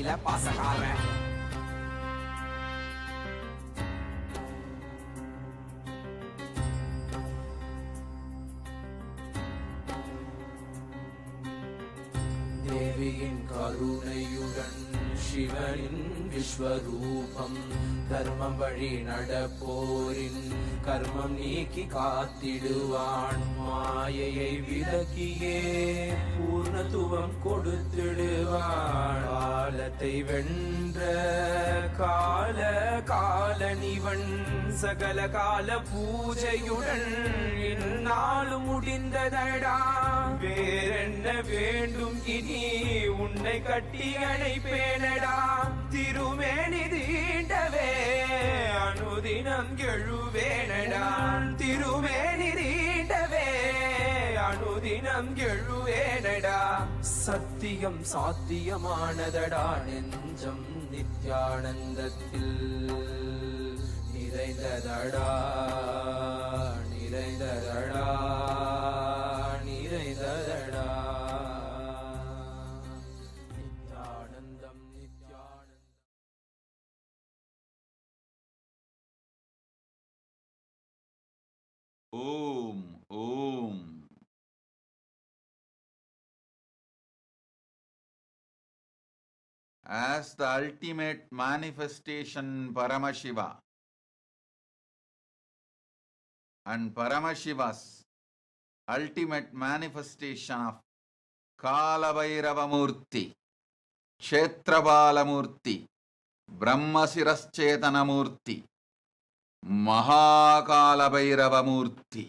வாயில பாசக்காரன். தேவியின் கருணையுடன் சிவனின் விஸ்வரூபம் தர்மம் வழி நடப்போரின் கர்மம் நீக்கி காத்திடுவான். மாயையை விலக்கியே பூர்ணத்துவம் கொடுத்திடுவான். காலத்தை வென்ற கால காலனிவன் சகல கால பூஜையுடன் இந்நாளும் முடிந்ததடா. வேறென்ன வேண்டும் இனி உன்னை கட்டி அணைப்பேனடா. திருமேனி தீண்டவே அனுதினம் எழுவேனடா. திருமேனி தீண்டவே அனுதினம் எழுவேனடா. சத்தியம் சாத்தியமானதடா. நெஞ்சம் நித்யானந்தத்தில் நிறைந்ததடா. நிறைந்ததடா. நிறைந்ததடா. நித்யானந்தம் நித்யானந்தம். ஓம் ஓம். As the ultimate manifestation Paramashiva and Paramashiva's ultimate manifestation of Kalabhairavamurti, Kshetrabalamurti, Brahmasiraschetanamurti, Mahakalabhairavamurti.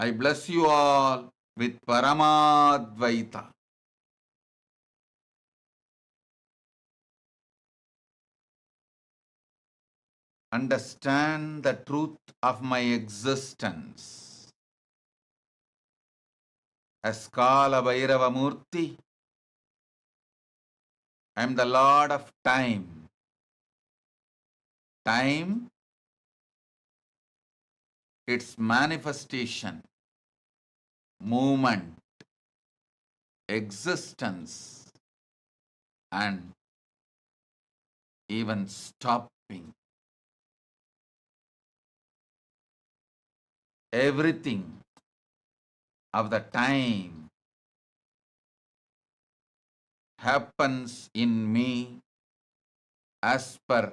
I bless you all with Paramadvaita. Understand the truth of my existence. As Kalabhairavamurti, I am the Lord of time. Time, its manifestation, movement, existence, and even stopping. Everything of the time happens in me as per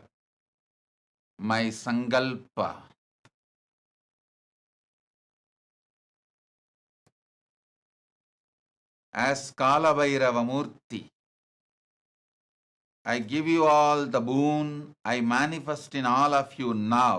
my sankalpa. As Kalabhairavamurti, I give you all the boon I manifest in all of you now.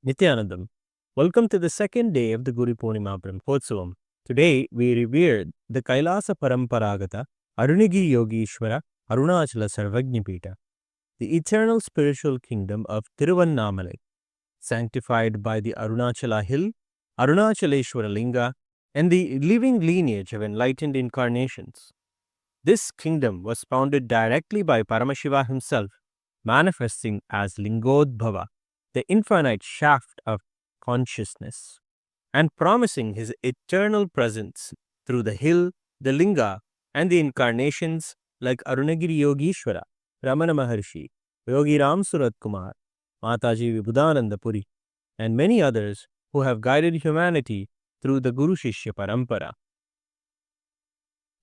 Nithyanandam. Welcome to the second day of the Guru Purnima Brahmotsavam. Today we revered the Kailasa Paramparagata Arunagiri Yogishwara Arunachala Sarvagnipita, the eternal spiritual kingdom of Tiruvannamalai, sanctified by the Arunachala Hill, Arunachaleshwara Linga, and the living lineage of enlightened incarnations. This kingdom was founded directly by Paramashiva himself, manifesting as Lingodbhava, the infinite shaft of consciousness, and promising his eternal presence through the hill, the linga, and the incarnations like Arunagiri Yogishwara, Ramana Maharshi, Yogi Ram Surat Kumar, Mataji Vibhudananda Puri, and many others who have guided humanity through the Guru Shishya Parampara.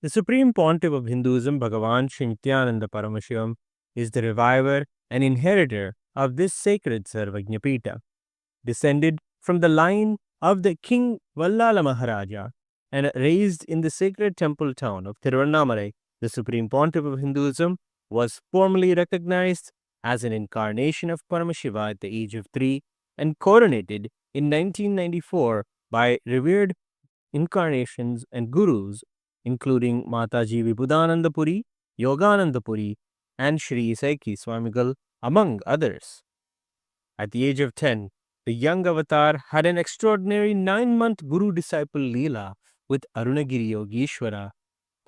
The Supreme Pontiff of Hinduism, Bhagavan Shri Nithyananda Paramashivam, is the reviver and inheritor of this sacred Sarvajñapita, descended from the line of the King Vallala Maharaja and raised in the sacred temple town of Tiruvannamalai, the Supreme Pontiff of Hinduism, was formally recognized as an incarnation of Paramashiva at the age of 3 and coronated in 1994 by revered incarnations and gurus, including Mataji Vibhudananda Puri, Yogananda Puri, and Sri Saiki Swamigal, among others. At the age of 10, the young avatar had an extraordinary 9-month guru-disciple Leela with Arunagiri Yogeshwara,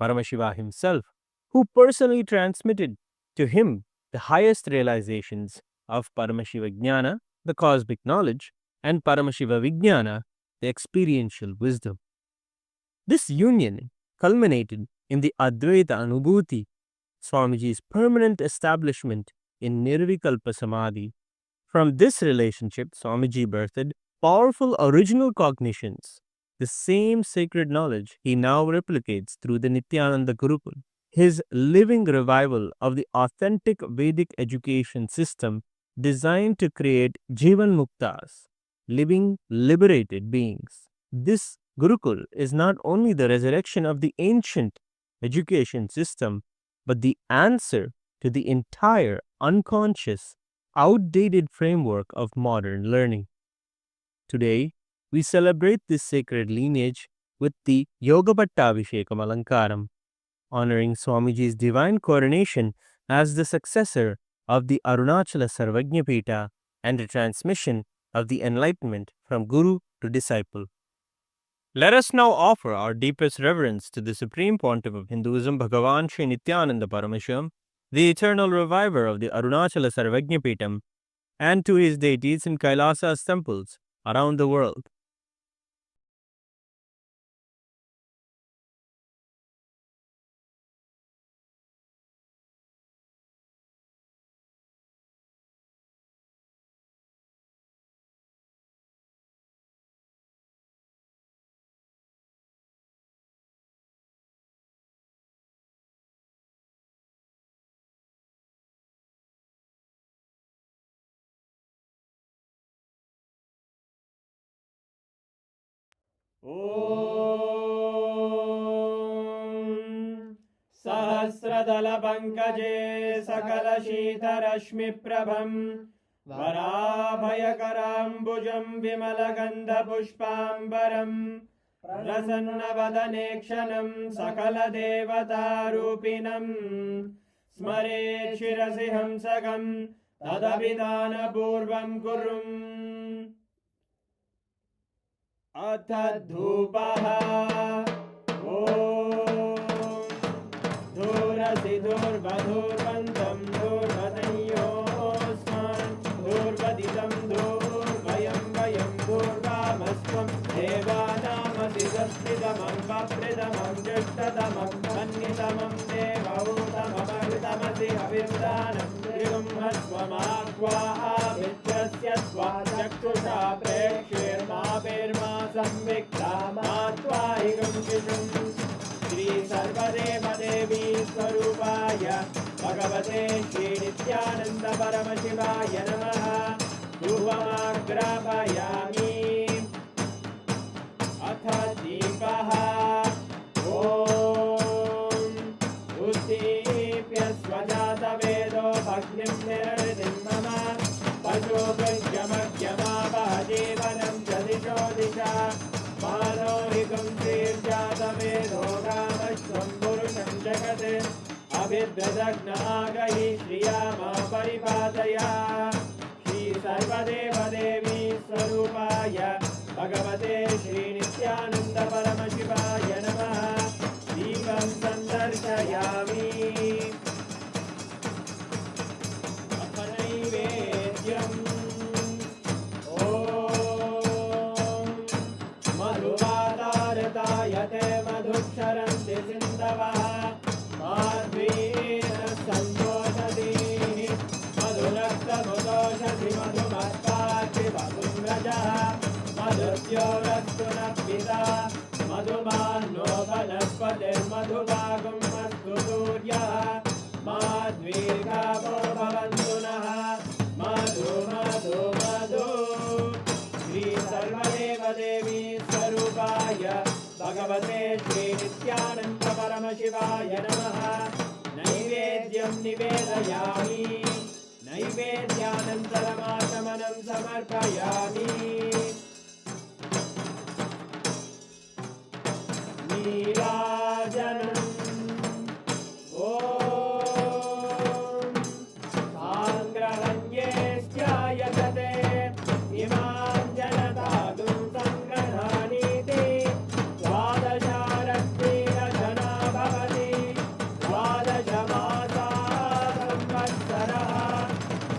Paramashiva himself, who personally transmitted to him the highest realizations of Paramashiva Jnana, the cosmic knowledge, and Paramashiva Vijnana, the experiential wisdom. This union culminated in the Advaita Anubhuti, Swamiji's permanent establishment in Nirvikalpa Samadhi. From this relationship, Swamiji birthed powerful original cognitions, the same sacred knowledge he now replicates through the Nithyananda Gurukul. His living revival of the authentic Vedic education system designed to create Jivan Muktas, living liberated beings. This Gurukul is not only the resurrection of the ancient education system, but the answer to the entire unconscious, outdated framework of modern learning. Today, we celebrate this sacred lineage with the Yogapattabhishekam Alankaram, honoring Swamiji's divine coronation as the successor of the Arunachala Sarvajñapita and the transmission of the enlightenment from Guru to disciple. Let us now offer our deepest reverence to the Supreme Pontiff of Hinduism, Bhagavan Sri Nithyananda Parameshwaram, the eternal reviver of the Arunachala Sarvajñapitam, and to his deities in Kailasa's temples around the world. ॐ सहस्रदलपङ्कजे सकलशीतरश्मिप्रभं वराभयकराम्बुजं विमलगन्धपुष्पाम्बरं प्रसन्नवदने क्षणं सकलदेवतारूपिणं स्मरेत् शिरसि हंसकं तदभिधानपूर्वं कुर्वन् अथ धूपः ॐ धूरसि धूर्वधूर्वन्तं धूर्वदयोस्मान् धूर्वदितं धूर्वयं वयं धूर्वामस्त्वं देवानामसि संस्थितमं वप्रतमं ज्येष्ठतमं मन्यतमं देवहूतममृतमसि अविर्दानं त्रिगुंहस्वमाक्वाः मित्रस्य स्वाचक्षुषा प्रेक्ष्येर्मा संविक्रामात्वाहिगं शिशुं श्री सर्वदेवदेवी स्वरूपाय भगवते श्री नित्यानन्द परमशिवाय नमः धूपमाग्रापयामि अथ दीपः ॐ उद्दीप्य स्वजातवेदो भग्निं निर्वृतिं मम पशुभृत्यमज्ञमावह जीवनं च दिशो दिशा मानोहिकं श्रीर्जातवेदो रामश्वं पुरुषं जगत् अभिभ्रदग्नागहि श्रिया मा परिपादया श्री सर्वदेवदेवी स्वरूपाय भगवते श्री नित्यानन्द परमशिवाय नमः दीपं सन्दर्शयामि अथ नैवेद्यम् ॐ मधुवातारतायते मधुक्षरन्ति सिन्धवः माध्वीन सन्तोषधीः मधुरक्तमुदोषधि मधुमत्पाति वपुन्द्रजः मधुद्योरस्तु नः पिता मधुमान्नो वनस्पतिर्मधुभागं सूर्यः माध्वीर्गावो भवन्तु नः माधु भगवते श्रीनित्यानन्द परमशिवाय नमः। नैवेद्यं निवेदयामि, नैवेद्यानन्तरमाचमनं समर्पयामि। नीराजनम् ॐ साङ्ग्रहण्ये स्यायते इमां जनतादुं सङ्ग्रहाणीति द्वादशारत्नेरजना भवति द्वादशमासा संवत्सरः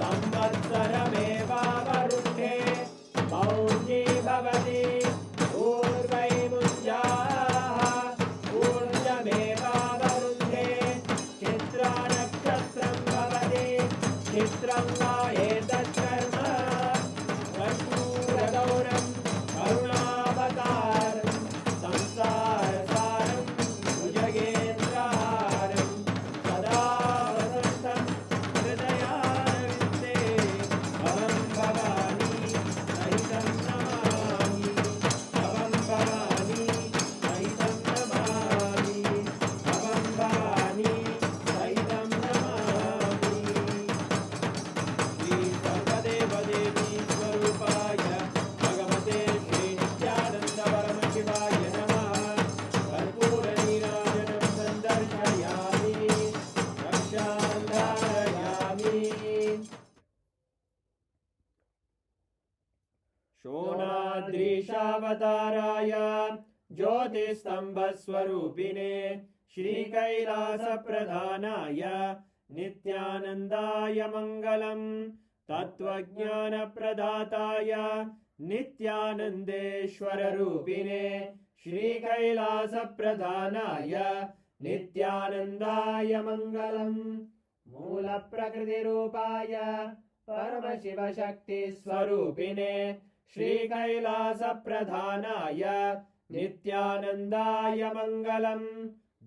संवत्सरमेवावरुद्धे मौञ्जी भवति पूर्वैमुञ्जाः ऊर्जमेवावरुद्धे चित्रानक्षत्रं भवति चित्रं वा एतत्कर्म कर्पूरगौरं करुणावतारं संसारसारं भुजगेन्द्रहारं सदा वसन्तं हृदयारविन्दे भवं भवानी सहितं नमामि भवं भवानी सहितं नमामि भवं भवानी सहितं नमामि। श्री सर्वदेवदेवी स्वरूपाय भगवते श्रीनित्यानन्द परमशिवाय नमः। कर्पूरनीराजनं सन्दर्शयामि रक्षां धारयामि। शोणाद्रीशावताराय ज्योतिस्तम्भस्वरूपिणे श्रीकैलासप्रधानाय नित्यानन्दाय मङ्गलम्। तत्त्वज्ञानप्रदाताय नित्यानन्देश्वररूपिणे श्रीकैलासप्रधानाय नित्यानन्दाय मङ्गलम्। मूलप्रकृतिरूपाय परमशिवशक्तिस्वरूपिणे श्रीकैलासप्रधानाय नित्यानन्दाय मङ्गलम्।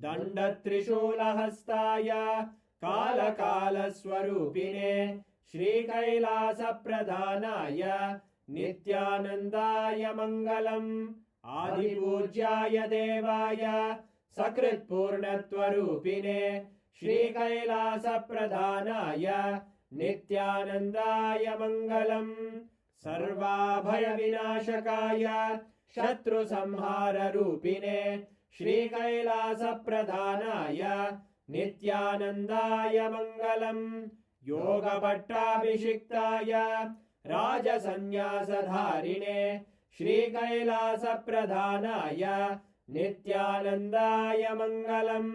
दण्डत्रिशूलहस्ताय कालकालस्वरूपिणे श्रीकैलासप्रधानाय नित्यानन्दाय मङ्गलम्। आदिपूज्याय देवाय सकृत्पूर्णत्वरूपिणे श्रीकैलासप्रधानाय नित्यानन्दाय मङ्गलम्। सर्वाभयविनाशकाय शत्रुसंहाररूपिणे श्रीकैलासप्रधानाय नित्यानन्दाय मङ्गलम्। योगभट्टाभिषिक्ताय राजसन्न्यासधारिणे श्रीकैलासप्रधानाय नित्यानन्दाय मङ्गलम्।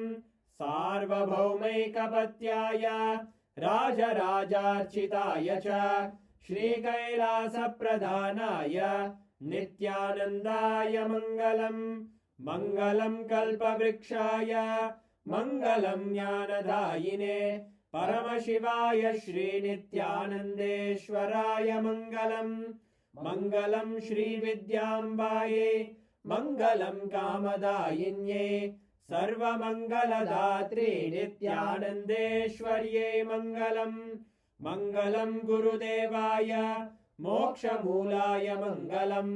सार्वभौमैकपत्याय राजराजार्चिताय च श्रीकैलासप्रधानाय नित्यानन्दाय मङ्गलम्। मङ्गलं कल्पवृक्षाय मङ्गलं ज्ञानदायिने परमशिवाय श्रीनित्यानन्देश्वराय मङ्गलम्। मङ्गलं श्रीविद्याम्बायै मङ्गलं कामदायिन्यै सर्वमङ्गलदात्रे नित्यानन्देश्वर्यै मङ्गलम्। मङ्गलं गुरुदेवाय मोक्षमूलाय मङ्गलम्।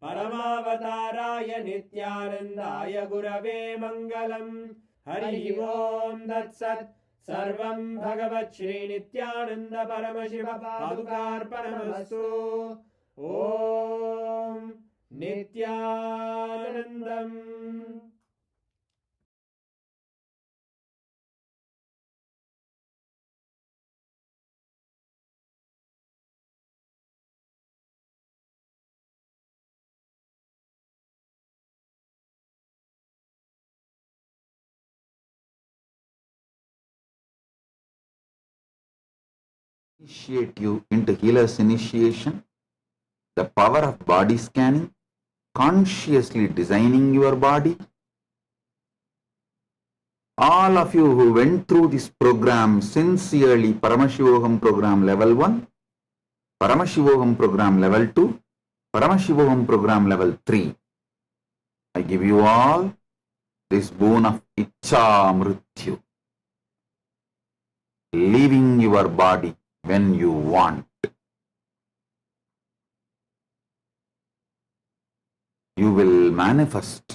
परमावताराय नित्यानन्दाय गुरवे मङ्गलम्। हरि ओं तत्सत्। सर्वं भगवत् श्रीनित्यानन्द परमशिव पादुकार्पणमस्तु। ॐ नित्यानन्दम्। Initiate you into healer's initiation, the power of body scanning, consciously designing your body. All of you who went through this program sincerely, Paramashivoham program level 1, Paramashivoham program level 2, Paramashivoham program level 3, I give you all this boon of Ichcha Mrityu, leaving your body when you want. You will manifest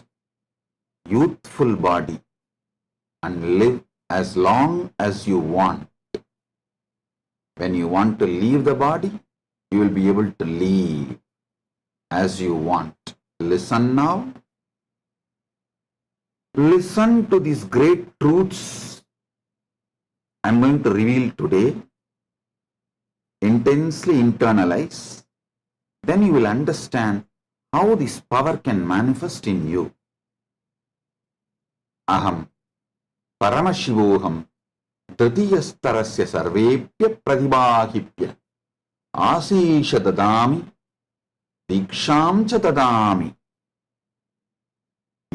youthful body and live as long as you want. When you want to leave the body, you will be able to leave as you want. Listen now. Listen to these great truths I'm going to reveal today. Intensely internalize. Then you will understand how this power can manifest in you. Aham Paramashivoham Dritiyastarasya Sarvepya Pratibahipya Asisha Dadami Diksham Cha Dadami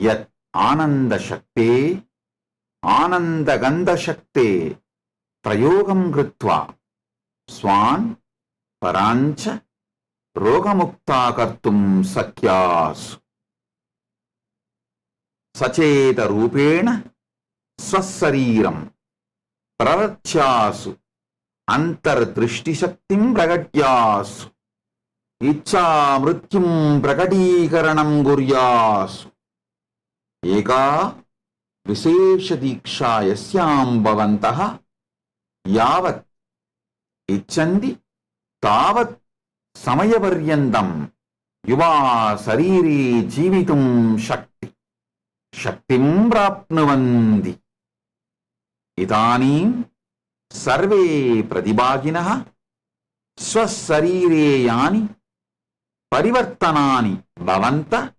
Yat Ananda Shakte Ananda Gandha Shakte Prayogam Gritva Swan Parancha Rogamukta Kartum Sakyas Sacheta Rupena Swasariram Prarachyasu Antar Drishti Shaktim Pragatyasu Icha Mrityum Prakatikaranam Guryasu Eka Visesha Diksha Yasyam Bhavantaha Yavat Ichandi Tavat Samayaparyandam Yuva Sariri Jivitum Shakti Shaktim Prapnavandi Idanim Sarve Pratibhaginaha Swasarire Yani Parivartanani Bhavanta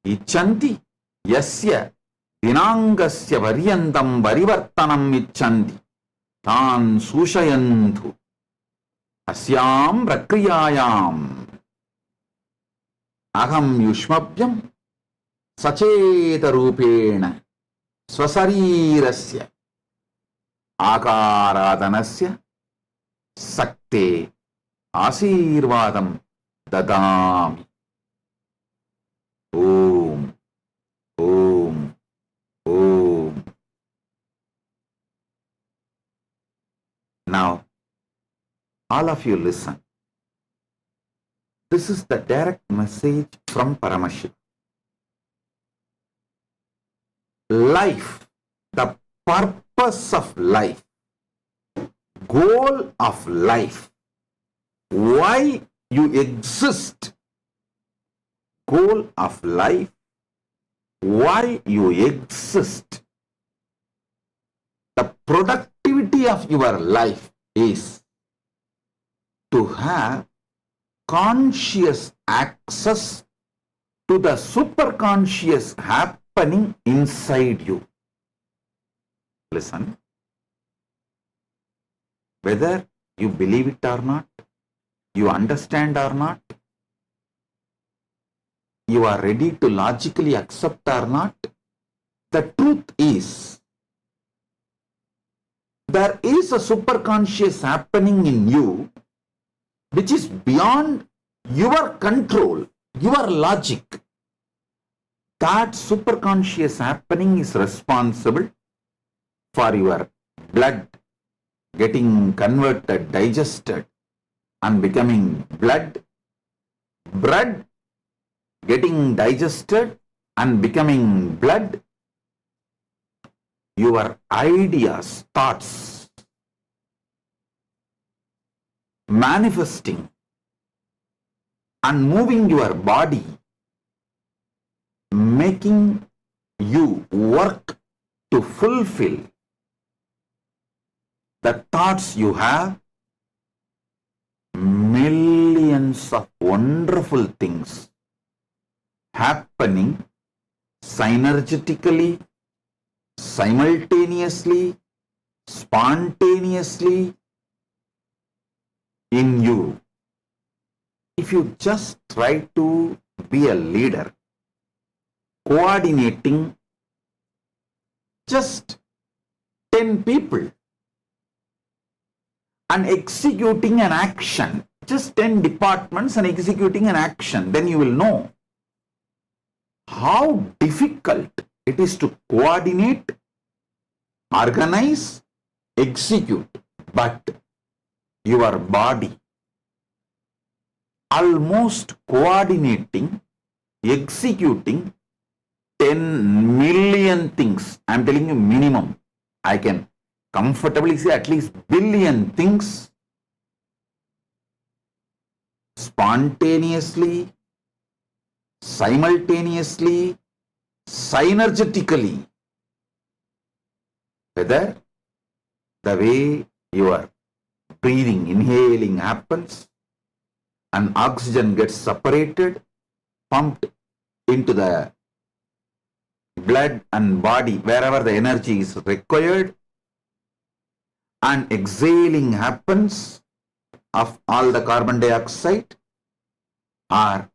Ichanti Yasya Dinangasya Varyandam Parivartanam Ichanti Tan Sushayantu Asyam Prakriyayam Aham Yushmabhyam Sacheta Rupena Swasarirasya Akaradanasya Sakte Asirvadam Dadami. Om Om Om. Now all of you listen. This is the direct message from Paramashiva. Life, the purpose of life, goal of life, why you exist, goal of life, why you exist, the productivity of your life is to have conscious access to the superconscious happening inside you. Listen. Whether you believe it or not, you understand or not, you are ready to logically accept or not, the truth is, there is a superconscious happening in you which is beyond your control, your logic. That superconscious happening is responsible for your blood getting converted, digested and becoming blood, blood getting digested and becoming blood, your ideas, thoughts manifesting and moving your body, making you work to fulfill the thoughts you have. Millions of wonderful things happening synergetically, simultaneously, spontaneously in you. If you just try to be a leader, coordinating just 10 people and executing an action, just 10 departments and executing an action, then you will know how difficult it is to coordinate, organize, execute. But your body almost coordinating, executing 10 million things. I'm telling you minimum. I can comfortably say at least billion things spontaneously, simultaneously, synergetically. Whether the way your breathing, inhaling happens and oxygen gets separated, pumped into the blood and body wherever the energy is required, and exhaling happens of all the carbon dioxide, or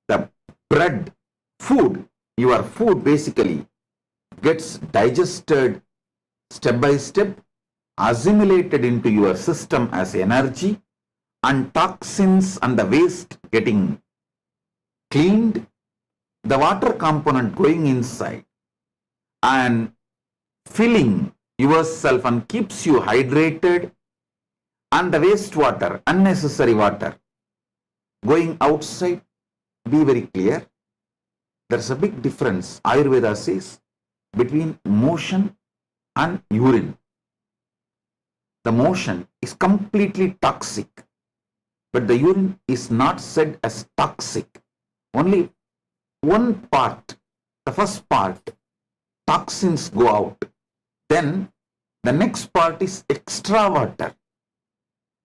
the bread, food, your food basically gets digested step by step, assimilated into your system as energy, and toxins and the waste getting cleaned, the water component going inside and filling yourself and keeps you hydrated, and the wastewater, unnecessary water going outside. Be very clear. There's a big difference, Ayurveda says, between motion and urine. The motion is completely toxic, but the urine is not said as toxic. Only one part, the first part, toxins go out. Then the next part is extra water,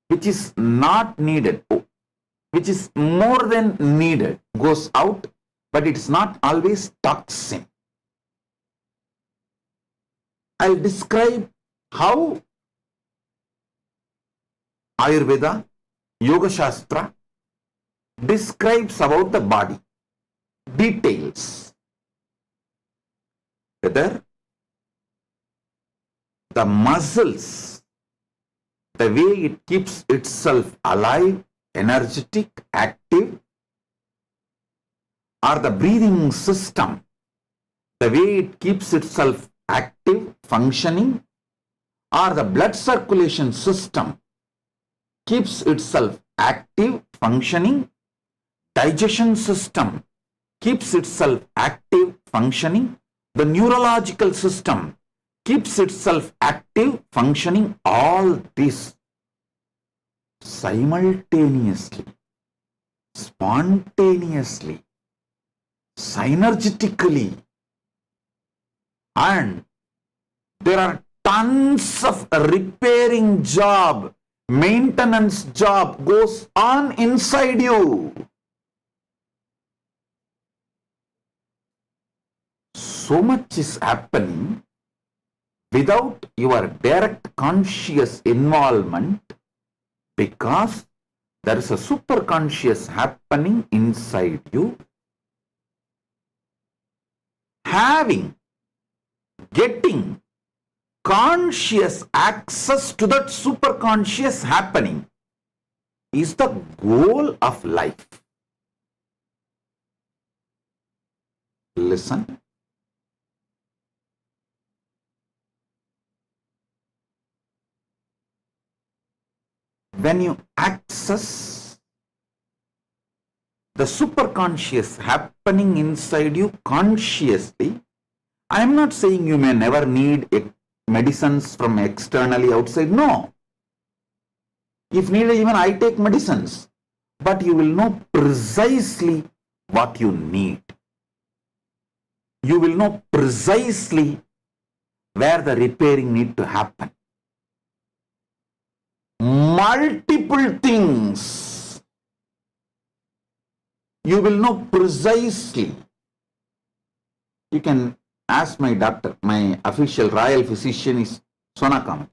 which is not needed, which is more than needed, goes out, but it's not always toxin. I'll describe how Ayurveda, Yoga Shastra describes about the body, details. Whether the muscles, the way it keeps itself alive, energetic, active, or the breathing system, the way it keeps itself active, functioning, or the blood circulation system keeps itself active, functioning, digestion system keeps itself active, functioning, the neurological system keeps itself active, functioning, all this simultaneously, spontaneously, synergetically, and there are tons of repairing job, maintenance job goes on inside you. So much is happening without your direct conscious involvement, because there is a superconscious happening inside you, getting conscious access to that superconscious happening is the goal of life. Listen. When you access the superconscious happening inside you consciously, I am not saying you may never need medicines from externally outside. No. If needed, even I take medicines. But you will know precisely what you need. You will know precisely where the repairing need to happen. Multiple things. You will know precisely. You can ask my doctor. My official royal physician is Sona Kamat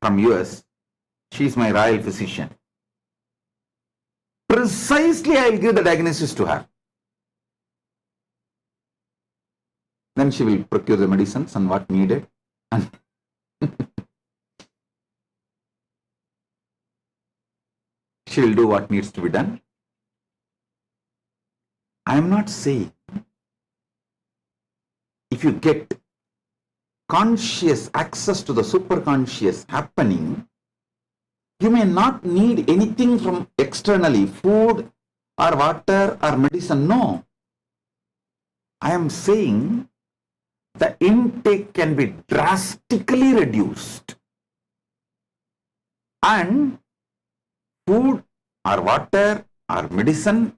from US. She is my royal physician. Precisely I will give the diagnosis to her. Then she will procure the medicines and what needed. And she will do what needs to be done. I am not saying if you get conscious access to the superconscious happening, you may not need anything from externally, food or water or medicine. No. I am saying the intake can be drastically reduced, and food or water or medicine,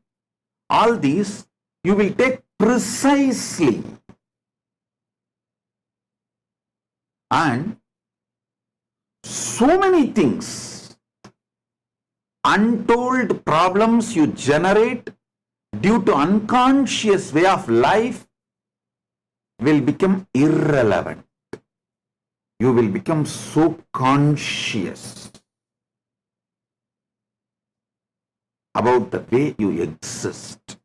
all these you will take precisely, and so many things, untold problems you generate due to unconscious way of life will become irrelevant. You will become so conscious about the way you exist.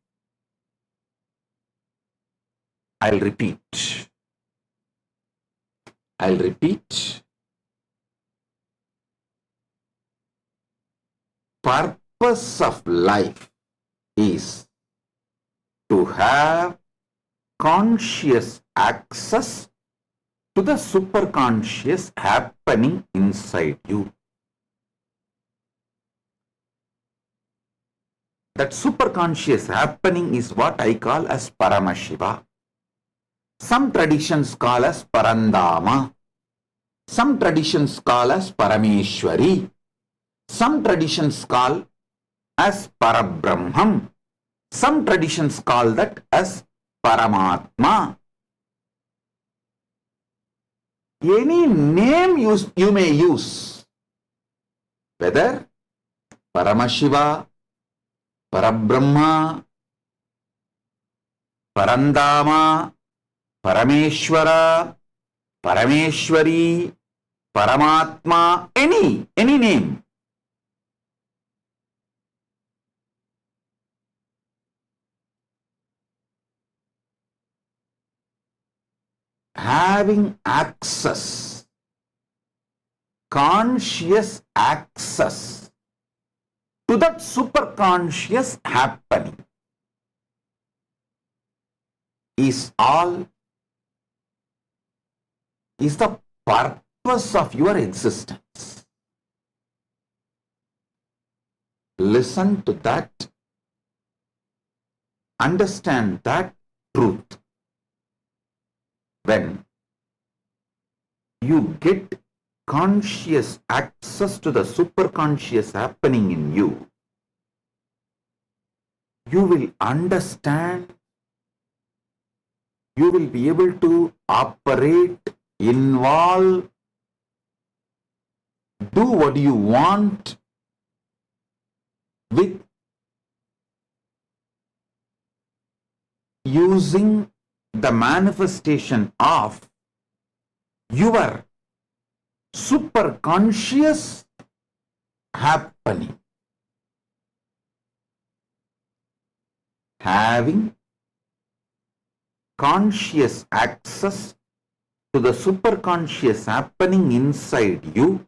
I'll repeat. Purpose of life is to have conscious access to the superconscious happening inside you. That superconscious happening is what I call as Paramashiva. Some traditions call as Parandama. Some traditions call as Parameshwari. Some traditions call as Parabrahman. Some traditions call that as Paramatma. Any name you may use, whether Paramashiva, Parabrahma, Parandama, Parameshwara, Parameshwari, Paramatma, any name. Having access, conscious access to that superconscious happening is the purpose of your existence. Listen to that, understand that truth. When you get conscious access to the superconscious happening in you, you will understand, you will be able to operate, involve, do what you want with using the manifestation of your superconscious happening. Having conscious access to the superconscious happening inside you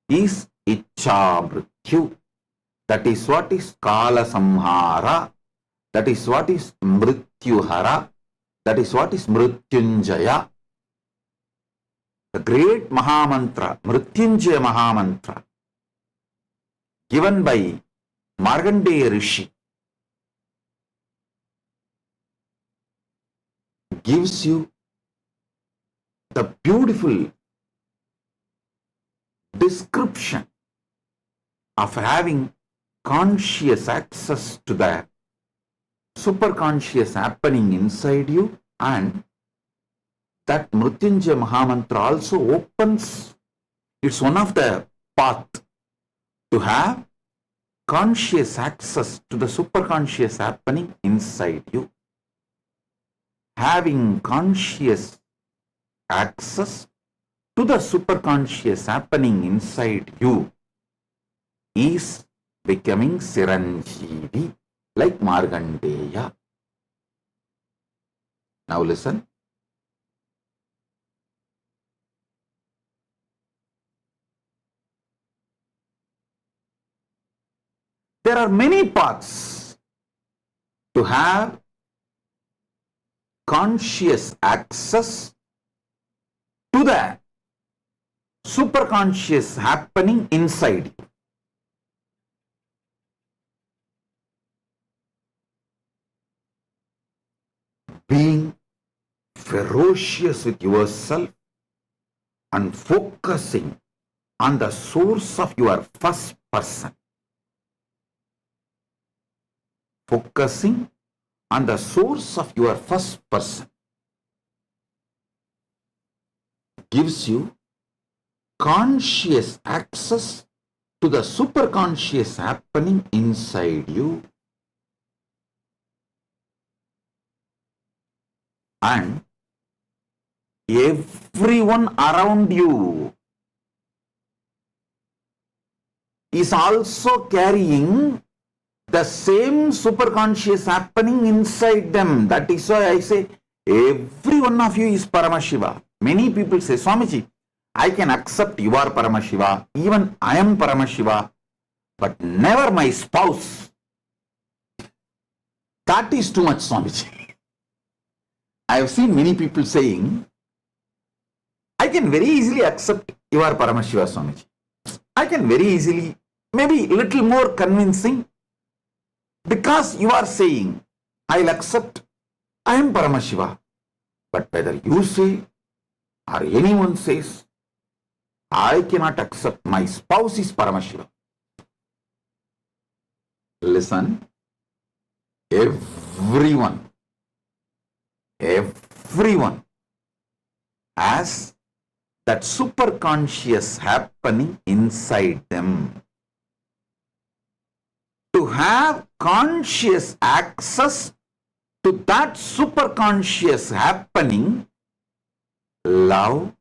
is Ichcha Mrityu. That is what is Kala Samhara. That is what is Mrityuhara. That is what is Mrityunjaya. The great Mahamantra, Mrityunjaya Mahamantra, given by Markandeya Rishi, gives you the beautiful description of having conscious access to the superconscious happening inside you, and that Mrityunjaya Mahamantra also opens, it's one of the path to have conscious access to the superconscious happening inside you. Having conscious access to the superconscious happening inside you is becoming Siranjeevi, like Markandeya. Now listen. There are many paths to have conscious access to the superconscious happening inside you. Being ferocious with yourself and focusing on the source of your first person. Focusing on the source of your first person gives you conscious access to the superconscious happening inside you. And everyone around you is also carrying the same superconscious happening inside them. That is why I say every one of you is Paramashiva. Many people say, Swamiji, I can accept you are Paramashiva, even I am Paramashiva, but never my spouse. That is too much, Swamiji. I have seen many people saying, I can very easily accept you are Paramashiva, Swamiji. I can very easily, maybe little more convincing, because you are saying, I'll accept, I am Paramashiva. But whether you say or anyone says, I cannot accept, my spouse is Paramashiva. Listen, everyone has that superconscious happening inside them. To have conscious access to that superconscious happening, love,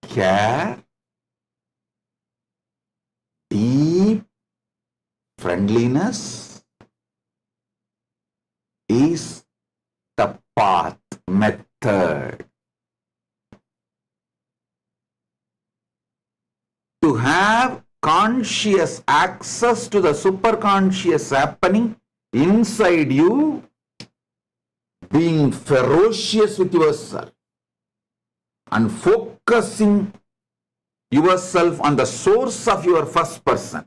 care, deep friendliness is the path, method. To have conscious access to the superconscious happening inside you, being ferocious with yourself and focusing yourself on the source of your first person,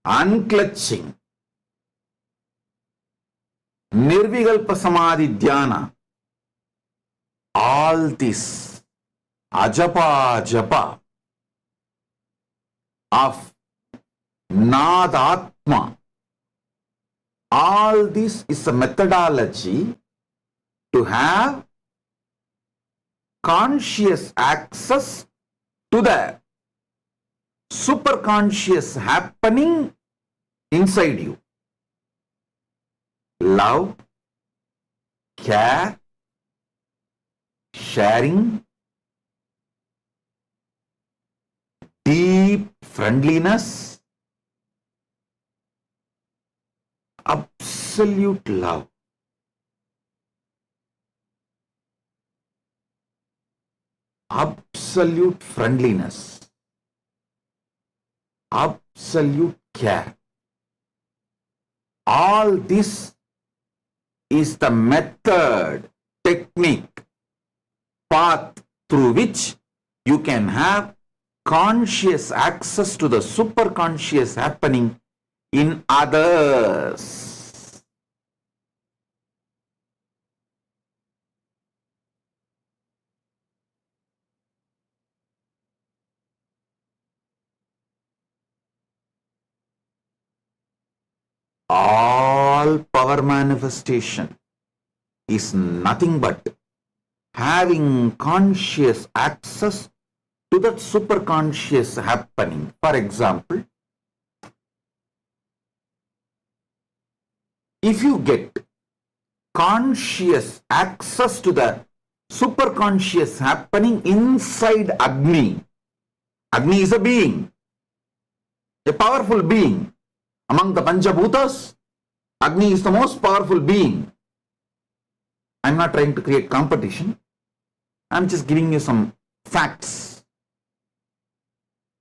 unclutching, nirvikalpa samadhi dhyana, all this ajapa of Nadatma, all this is a methodology to have conscious access to the superconscious happening inside you. Love, care, sharing, deep friendliness, absolute love. Absolute friendliness, absolute care. All this is the method, technique, path through which you can have conscious access to the superconscious happening in others. All power manifestation is nothing but having conscious access to that superconscious happening. For example, if you get conscious access to the superconscious happening inside Agni, Agni is a being, a powerful being. Among the Panchabhutas, Agni is the most powerful being. I am not trying to create competition. I am just giving you some facts.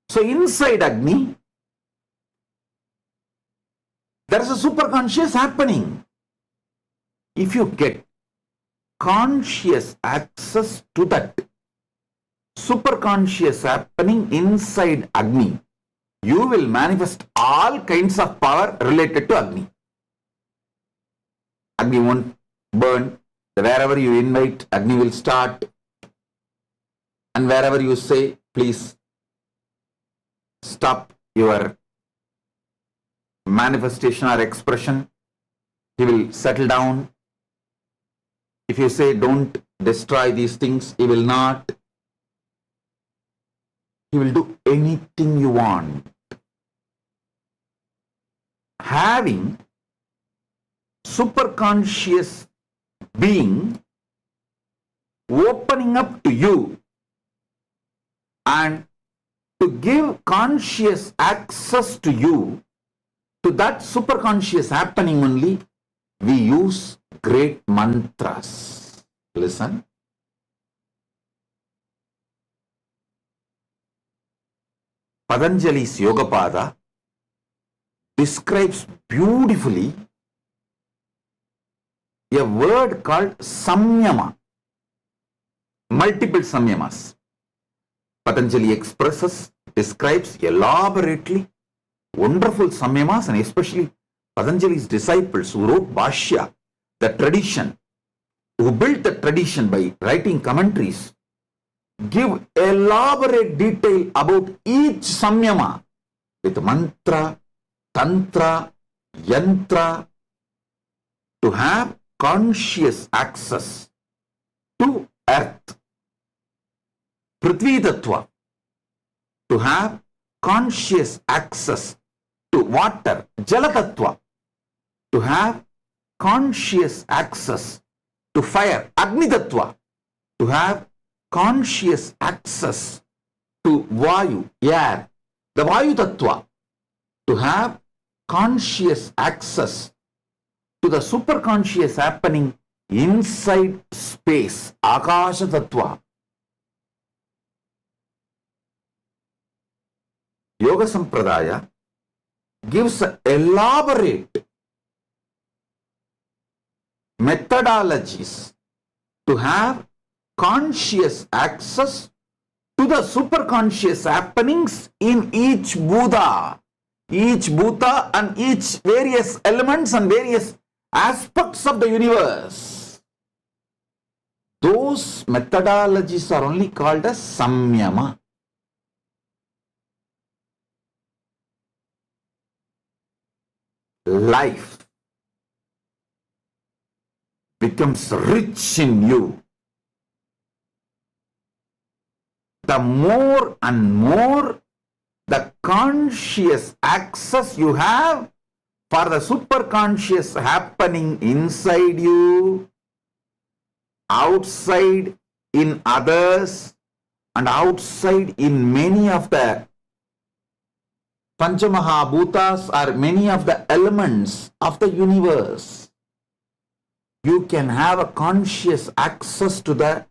So inside Agni, there is a superconscious happening. If you get conscious access to that superconscious happening inside Agni, you will manifest all kinds of power related to Agni. Agni won't burn. Wherever you invite, Agni will start. And wherever you say, please stop your manifestation or expression, he will settle down. If you say, don't destroy these things, he will not. He will do anything you want. Having superconscious being opening up to you and to give conscious access to you, to that superconscious happening only, we use great mantras. Listen. Patanjali's Yogapada describes beautifully a word called Samyama. Multiple Samyamas. Patanjali expresses, describes elaborately wonderful Samyamas, and especially Patanjali's disciples who wrote Bhashya, the tradition, who built the tradition by writing commentaries, give elaborate detail about each Samyama with mantra, tantra, yantra, to have conscious access to earth. Prithvi Tattva, to have conscious access to water. Jala Tattva, to have conscious access to fire. Agni Tattva, to have conscious access to Vayu, air. The Vayu Tattva, to have conscious access to the superconscious happening inside space. Akasha Tattva. Yoga Sampradaya gives elaborate methodologies to have conscious access to the superconscious happenings in each Buddha and each various elements and various aspects of the universe. Those methodologies are only called as Samyama. Life becomes rich in you the more and more the conscious access you have for the superconscious happening inside you, outside in others, and outside in many of the Panchamahabhutas or many of the elements of the universe. You can have a conscious access to the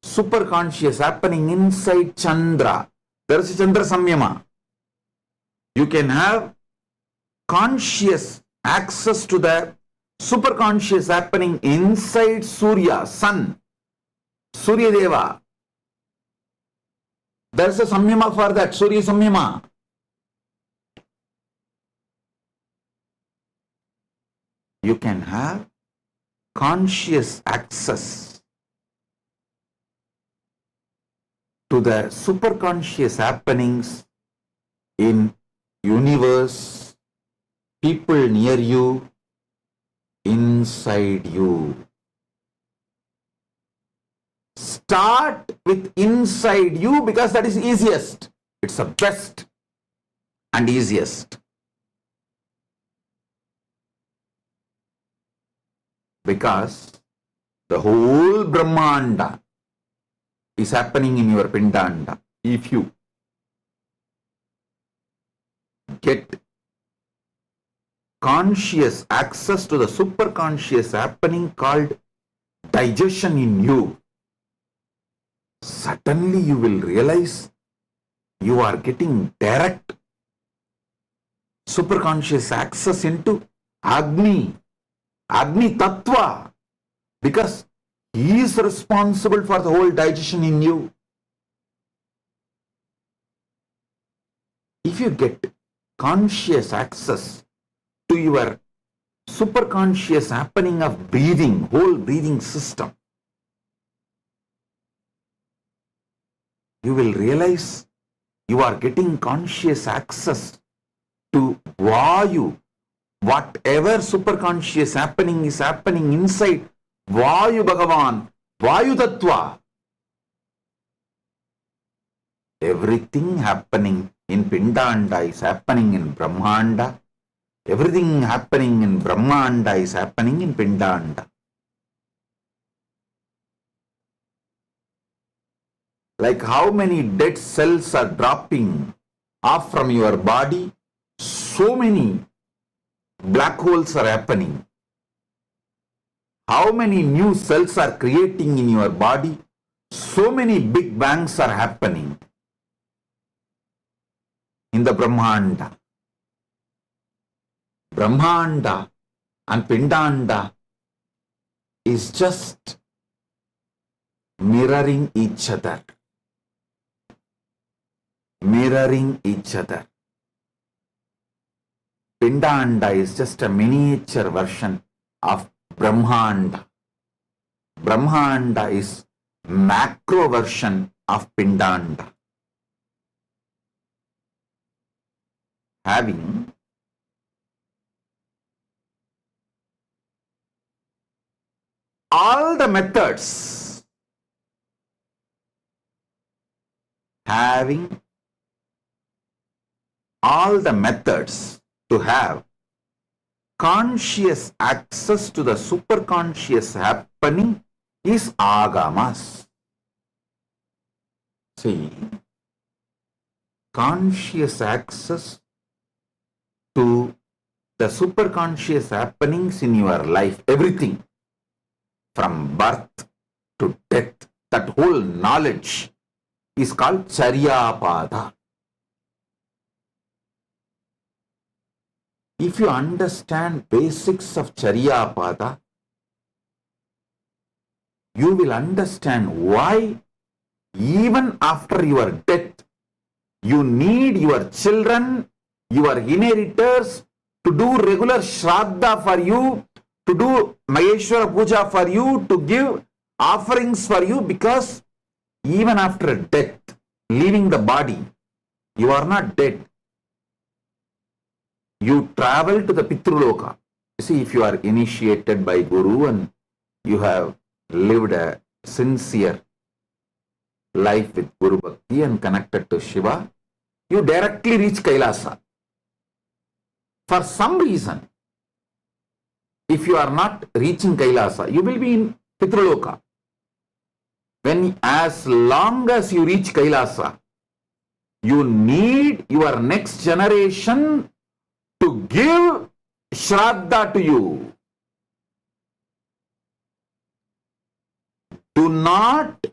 superconscious happening inside Chandra. There is a Chandra Samyama. You can have conscious access to the superconscious happening inside Surya, Sun, Surya Deva. There is a Samyama for that, Surya Samyama. You can have conscious access to the superconscious happenings in universe, people near you, inside you. Start with inside you because that is easiest. It's the best and easiest. Because the whole Brahmanda is happening in your Pindanda. If you get conscious access to the superconscious happening called digestion in you, suddenly you will realize you are getting direct superconscious access into Agni Tattva, because he is responsible for the whole digestion in you. If you get conscious access to your superconscious happening of breathing, whole breathing system, you will realize you are getting conscious access to Vayu. Whatever superconscious happening is happening inside Vayu Bhagavan, Vayu Tattva. Everything happening in Pindanda is happening in Brahmanda. Everything happening in Brahmanda is happening in Pindanda. Like how many dead cells are dropping off from your body, so many black holes are happening. How many new cells are creating in your body, so many big bangs are happening in the Brahmanda. Brahmanda and Pindanda is just mirroring each other. Mirroring each other. Pindanda is just a miniature version of Brahmanda. Brahmanda is macro version of Pindanda. Having all the methods, having all the methods to have conscious access to the superconscious happening is Agamas. See, conscious access to the superconscious happenings in your life, everything from birth to death, that whole knowledge is called Charyapada. If you understand basics of Charyapada, you will understand why even after your death, you need your children, your inheritors to do regular Shradha for you, to do Maheshwara Puja for you, to give offerings for you, because even after death, leaving the body, you are not dead. You travel to the Pitruloka. See, if you are initiated by Guru and you have lived a sincere life with Guru Bhakti and connected to Shiva, you directly reach Kailasa. For some reason, if you are not reaching Kailasa, you will be in Pitruloka. As long as you reach Kailasa, you need your next generation to give Shradha to you. Do not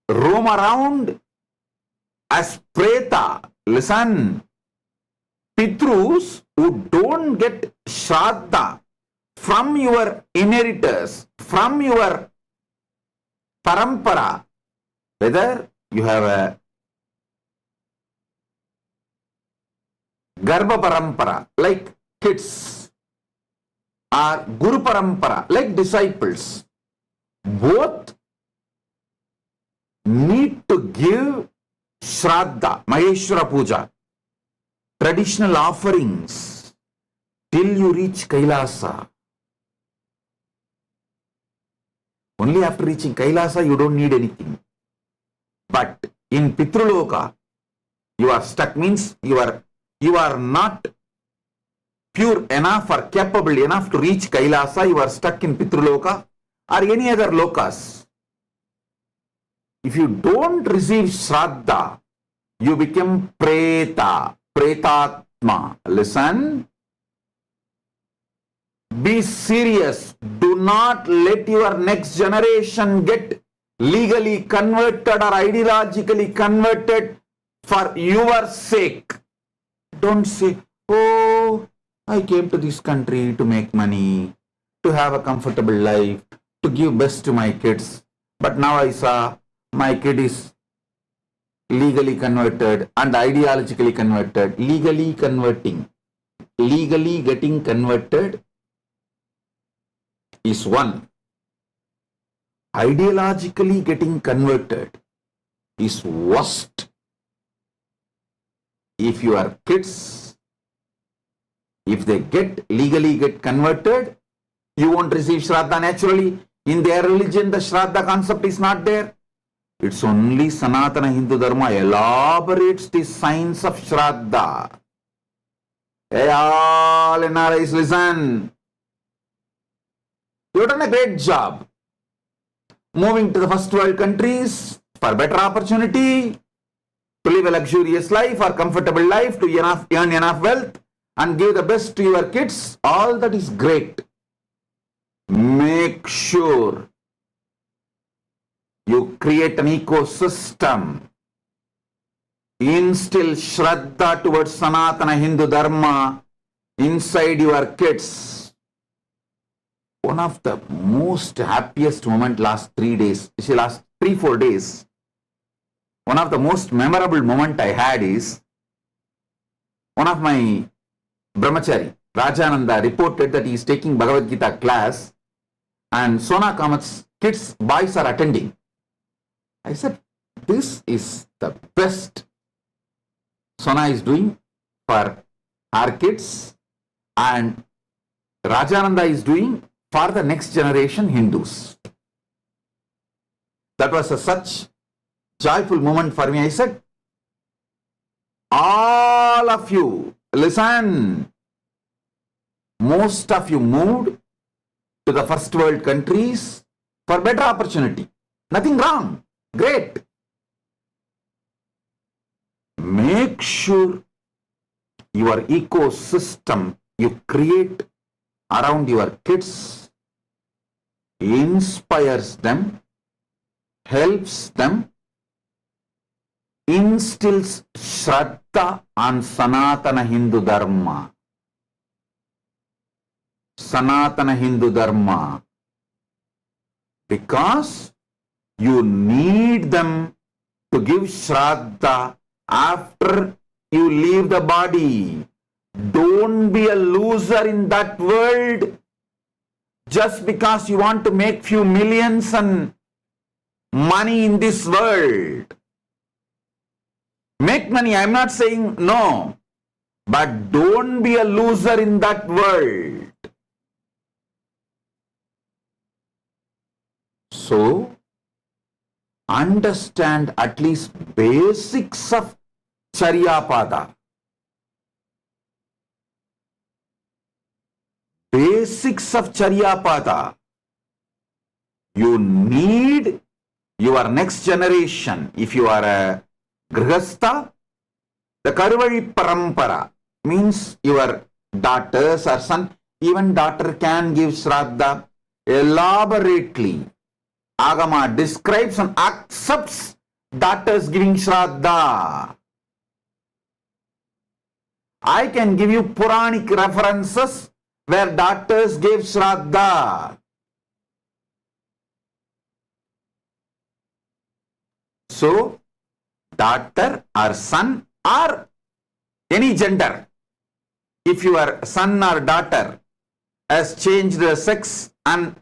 roam around as Preta. Listen, Pitrus who don't get Shradha from your inheritors, from your parampara, whether you have a Garbha Parampara, like kids, or Guru Parampara, like disciples, both need to give Shradha, Maheshwara Puja, traditional offerings, till you reach Kailasa. Only after reaching Kailasa, you don't need anything. But in Pitruloka, you are stuck, means you are not pure enough or capable enough to reach Kailasa. You are stuck in Pitruloka or any other lokas. If you don't receive Shradha, you become Preta, Pretatma. Listen. Be serious. Do not let your next generation get legally converted or ideologically converted for your sake. Don't say, oh, I came to this country to make money, to have a comfortable life, to give best to my kids. But now I saw my kid is legally converted and ideologically converted. Legally converting. legally getting converted is one. Ideologically getting converted is worst. If your kids, if they legally get converted, you won't receive Shradha naturally. In their religion, the Shradha concept is not there. It's only Sanatana Hindu Dharma elaborates the science of Shradha. Hey, all NRIs, listen. You've done a great job. Moving to the first world countries for better opportunity, to live a luxurious life or comfortable life, to earn enough wealth and give the best to your kids, all that is great. Make sure you create an ecosystem. Instill Shraddha towards Sanatana Hindu Dharma inside your kids. One of the most happiest moment last 3 days, last 3-4 days, one of the most memorable moment I had is, one of my brahmachari, Rajananda, reported that he is taking Bhagavad Gita class and Sona Kamat's kids, boys are attending. I said, this is the best Sona is doing for our kids and Rajananda is doing for the next generation Hindus. That was such joyful moment for me. I said, all of you, listen. Most of you moved to the first world countries for better opportunity. Nothing wrong. Great. Make sure your ecosystem you create around your kids inspires them, helps them, instills Shraddha on Sanatana Hindu Dharma. Sanatana Hindu Dharma. Because you need them to give Shraddha after you leave the body. Don't be a loser in that world just because you want to make few millions and money in this world. Make money, I'm not saying no, but don't be a loser in that world. So, understand at least basics of Charyapada. Basics of Charyapada. You need your next generation. If you are a Grihastha, the Karvali Parampara means your daughters or son, even daughter can give Shraddha elaborately. Agama describes and accepts daughters giving Shraddha. I can give you Puranic references where daughters gave Shraddha. So, daughter or son or any gender, if your son or daughter has changed the sex and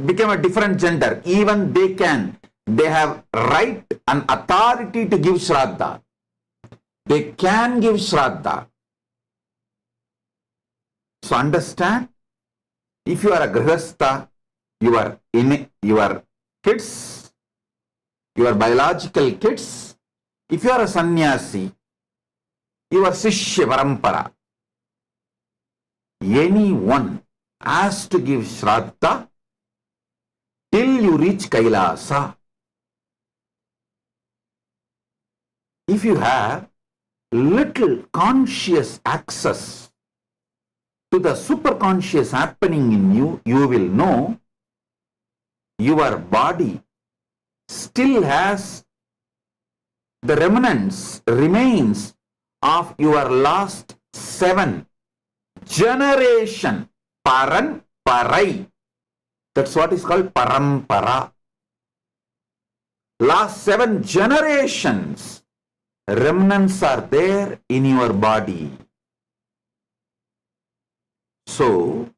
become a different gender, even they have right and authority to give Shraddha. They can give Shraddha. So understand, if you are a Grihastha, your kids, your biological kids, if you are a sannyasi, your Shishya Parampara, anyone has to give Shraddha till you reach Kailasa. If you have little conscious access to the superconscious happening in you, you will know your body still has the remains of your last 7 generation Parai. That's what is called Parampara. Last 7 generations remnants are there in your body. So,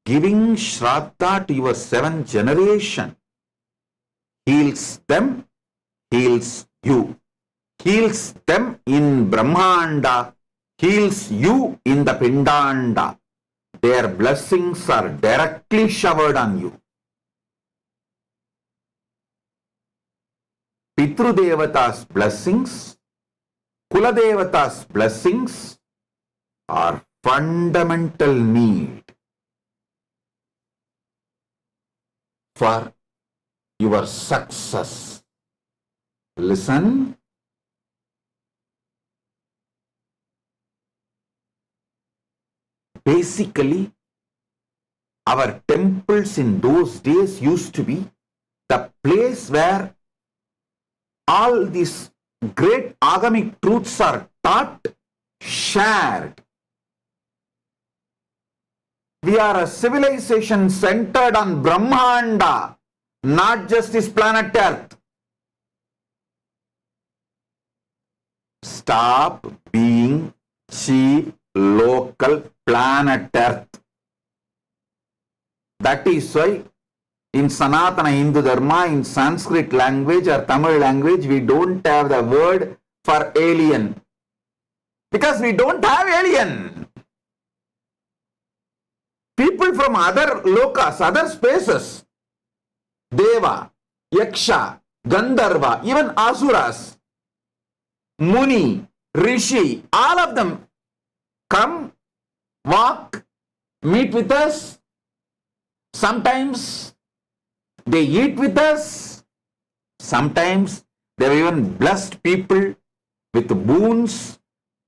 giving Shradha to your 7th generation heals them, heals you. Heals them in Brahmanda, heals you in the Pindanda. Their blessings are directly showered on you. Pitru Devata's blessings, Kula Devata's blessings are fundamental need for your success. Listen. Basically, our temples in those days used to be the place where all these great agamic truths are taught, shared. We are a civilization centered on Brahmanda, not just this planet Earth. Stop being cheap, local planet Earth. That is why in Sanatana Hindu Dharma, in Sanskrit language or Tamil language, we don't have the word for alien. Because we don't have alien. People from other lokas, other spaces, Deva, Yaksha, Gandharva, even Asuras, Muni, Rishi, all of them come, walk, meet with us. Sometimes they eat with us. Sometimes they have even blessed people with boons,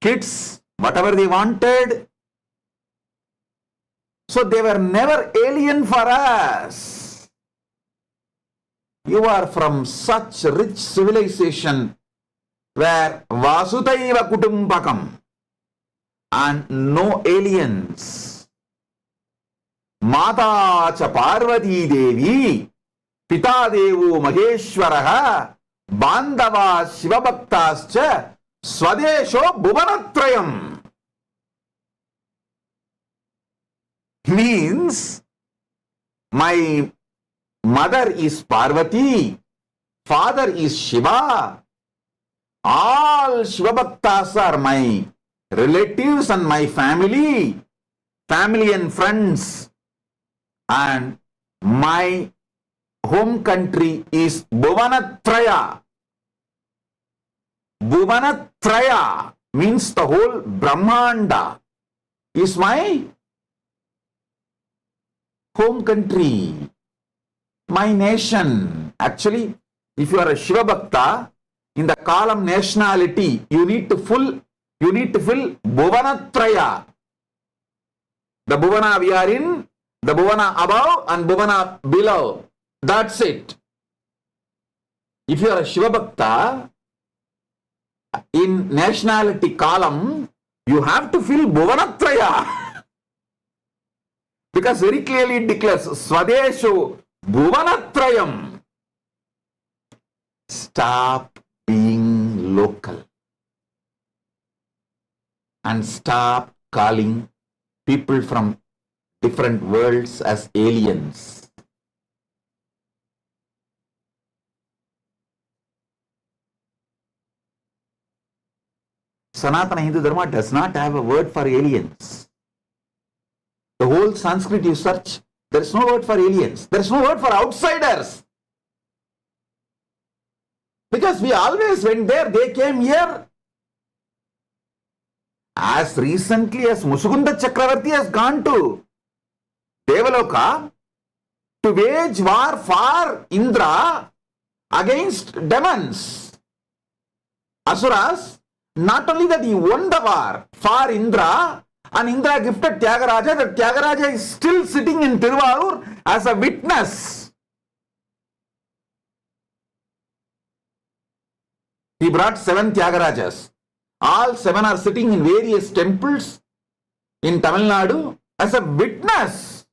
kids, whatever they wanted. So they were never alien for us. You are from such rich civilization where Vasudhaiva Kutumbakam and no aliens. Mata cha Parvati Devi, Pita Devu Maheshwaraha, Bandava Shivabhaktascha, Swadesho Bhuvanatrayam. Means, my mother is Parvati, father is Shiva. All Shiva Bhaktas are my relatives and my family and friends. And my home country is Bhuvanatraya. Bhuvanatraya means the whole Brahmanda is my home country, my nation. Actually, if you are a Shiva Bhakta, in the column nationality, you need to fill Bhuvanatraya. The Bhuvana we are in, the Bhuvana above and Bhuvana below. That's it. If you are a Shiva Bhakta, in nationality column, you have to fill Bhuvanatraya. Because very clearly it declares, Swadesho Bhuvanatrayam. Stop being local. And stop calling people from different worlds as aliens. Sanatana Hindu Dharma does not have a word for aliens. The whole Sanskrit you search, there is no word for aliens. There is no word for outsiders. Because we always went there, they came here. As recently as Mushukunda Chakravarti has gone to Devaloka to wage war for Indra against demons, Asuras. Not only that, he won the war for Indra, and Indra gifted Tyagaraja. That Tyagaraja is still sitting in Tiruvarur as a witness. He brought 7 Tyagarajas. All 7 are sitting in various temples in Tamil Nadu as a witness.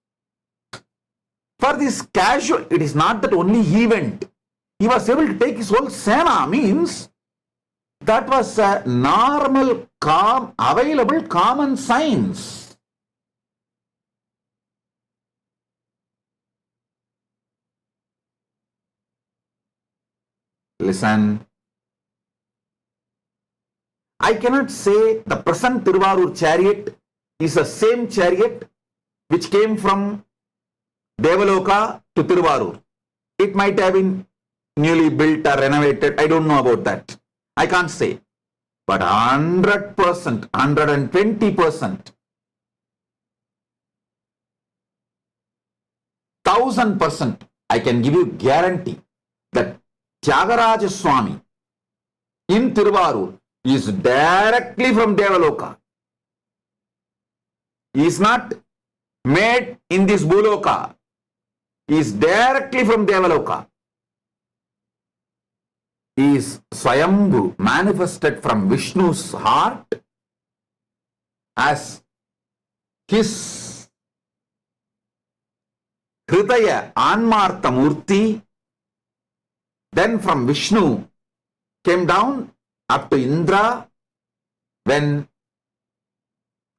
For this casual, it is not that only he went. He was able to take his whole Sena, means that was a normal, available common science. Listen. I cannot say the present Tiruvarur chariot is the same chariot which came from Devaloka to Tiruvarur. It might have been newly built or renovated. I don't know about that. I can't say. But 100%, 120%, 1000%, I can give you guarantee that Tyagaraja Swami in Tiruvarur is directly from Devaloka. He is not made in this Bhuloka. He is directly from Devaloka. He is Swayambhu, manifested from Vishnu's heart as his Hridaya Anmartha Murti. Then from Vishnu came down up to Indra when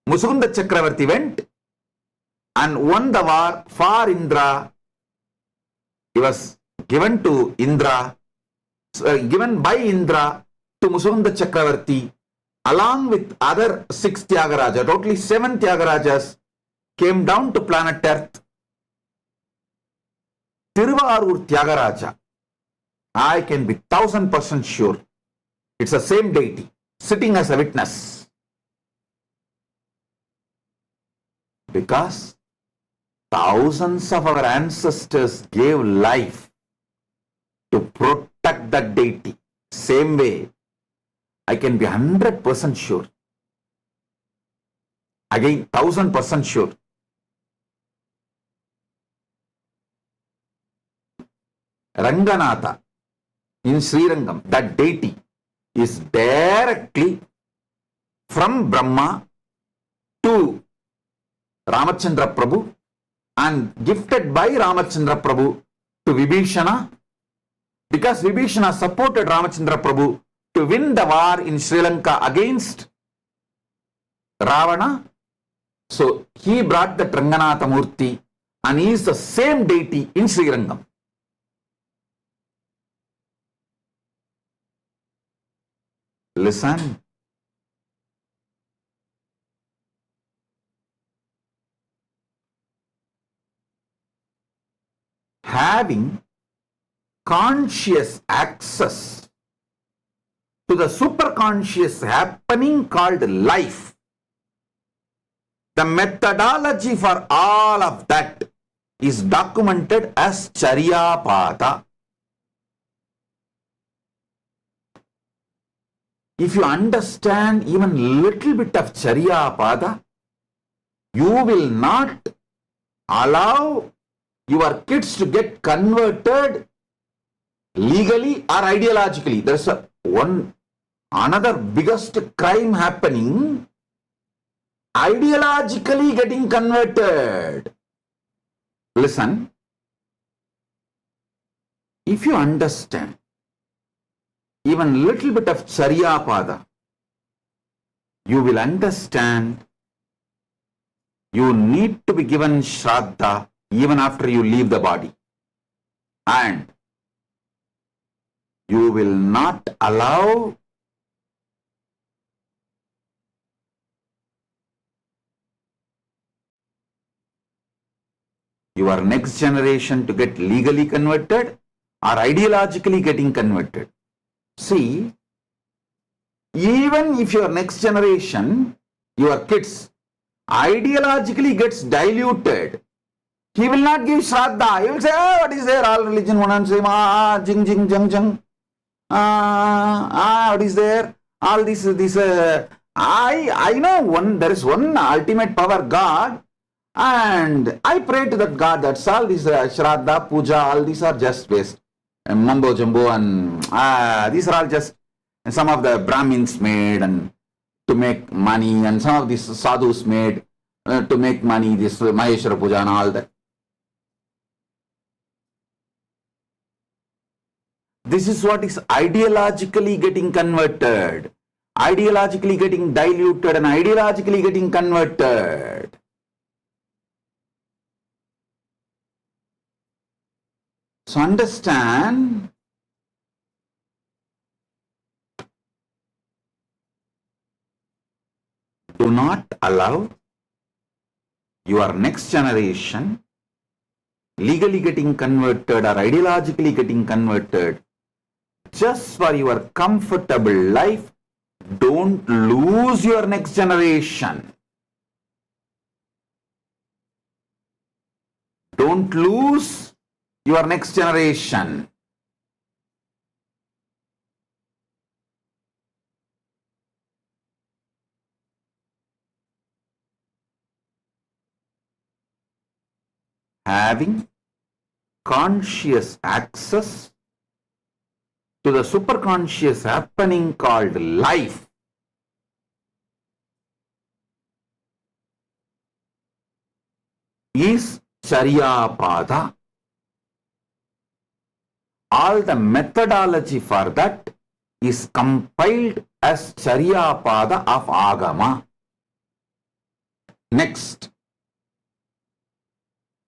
Musukunda Chakravarti went and won the war for Indra. He was given to Indra, given by Indra to Musukunda Chakravarti, along with other 6 Tyagarajas. Totally 7 Tyagarajas came down to planet Earth. Tiruvarur Tyagaraja, I can be 1000% sure it's the same deity sitting as a witness. Because thousands of our ancestors gave life to protect that deity. Same way, I can be 100% sure. Again, 1000% sure. Ranganatha in Srirangam, that deity is directly from Brahma to Ramachandra Prabhu and gifted by Ramachandra Prabhu to Vibhishana, because Vibhishana supported Ramachandra Prabhu to win the war in Sri Lanka against Ravana. So he brought the Ranganatha Murti and he is the same deity in Srirangam. Listen. Having conscious access to the superconscious happening called life, the methodology for all of that is documented as Charyapada. If you understand even little bit of Charyapada, you will not allow your kids to get converted legally or ideologically. There's another biggest crime happening, ideologically getting converted. Listen, if you understand even little bit of Charyapada, you will understand you need to be given Shradha even after you leave the body. And you will not allow your next generation to get legally converted or ideologically getting converted. See, even if your next generation, your kids, ideologically gets diluted, he will not give Shradha. He will say, oh, what is there? All religion, one and same. Jing, jing, jang, jang. What is there? All this. I know there is one ultimate power, God, and I pray to that God. That's all. This Shradha, Puja, all these are just waste. And mumbo jumbo, and these are all just some of the Brahmins made and to make money, and some of these sadhus made to make money. This Maheshwara Puja and all that. This is what is ideologically getting converted, ideologically getting diluted, and ideologically getting converted. So understand, not allow your next generation legally getting converted or ideologically getting converted just for your comfortable life. Don't lose your next generation. Don't lose your next generation. Having conscious access to the superconscious happening called life is Charyapada. All the methodology for that is compiled as Charyapada of Agama. Next,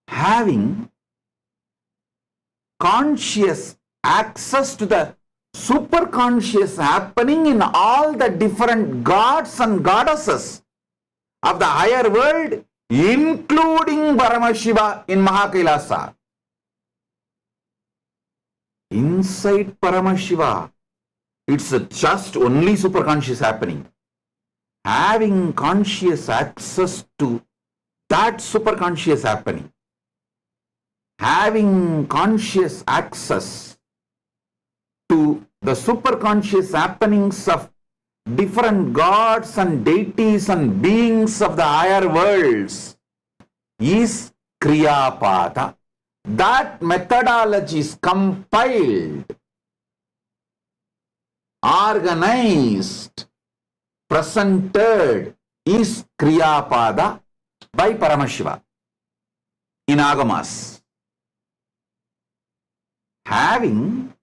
having conscious access to the superconscious happening in all the different gods and goddesses of the higher world, including Paramashiva in Mahakailasa. Inside Paramashiva, it's just only superconscious happening. Having conscious access to that superconscious happening, having conscious access to the superconscious happenings of different gods and deities and beings of the higher worlds is Kriyapada. That methodology is compiled, organized, presented is Kriyapada by Paramashiva in Agamas. Having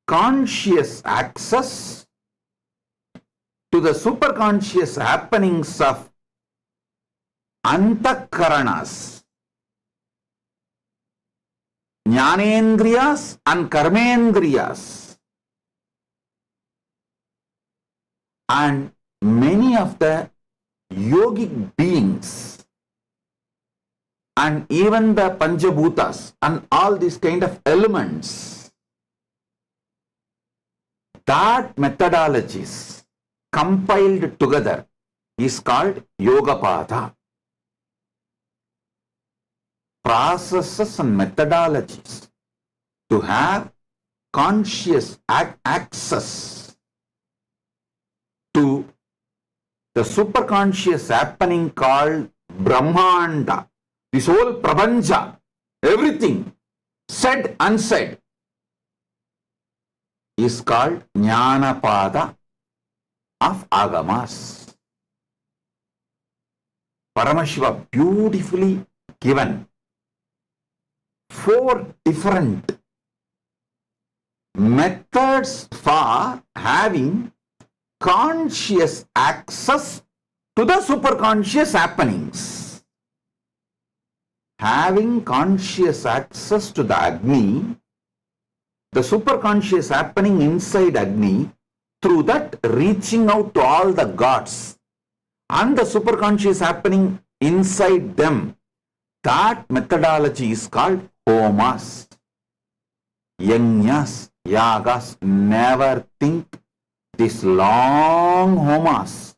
conscious access to the superconscious happenings of Antakaranas, Jnanendriyas and Karmendriyas, and many of the yogic beings, and even the Panchabhutas and all these kind of elements, that methodologies compiled together is called Yogapada. Processes and methodologies to have conscious access to the superconscious happening called Brahmanda. This whole Prabanja, everything, said, unsaid, is called Jnanapada of Agamas. Paramashiva beautifully given 4 different methods for having conscious access to the superconscious happenings. Having conscious access to the Agni, the superconscious happening inside Agni, through that reaching out to all the gods, and the superconscious happening inside them, that methodology is called Homas. Yajnas, Yagas, never think this long Homas,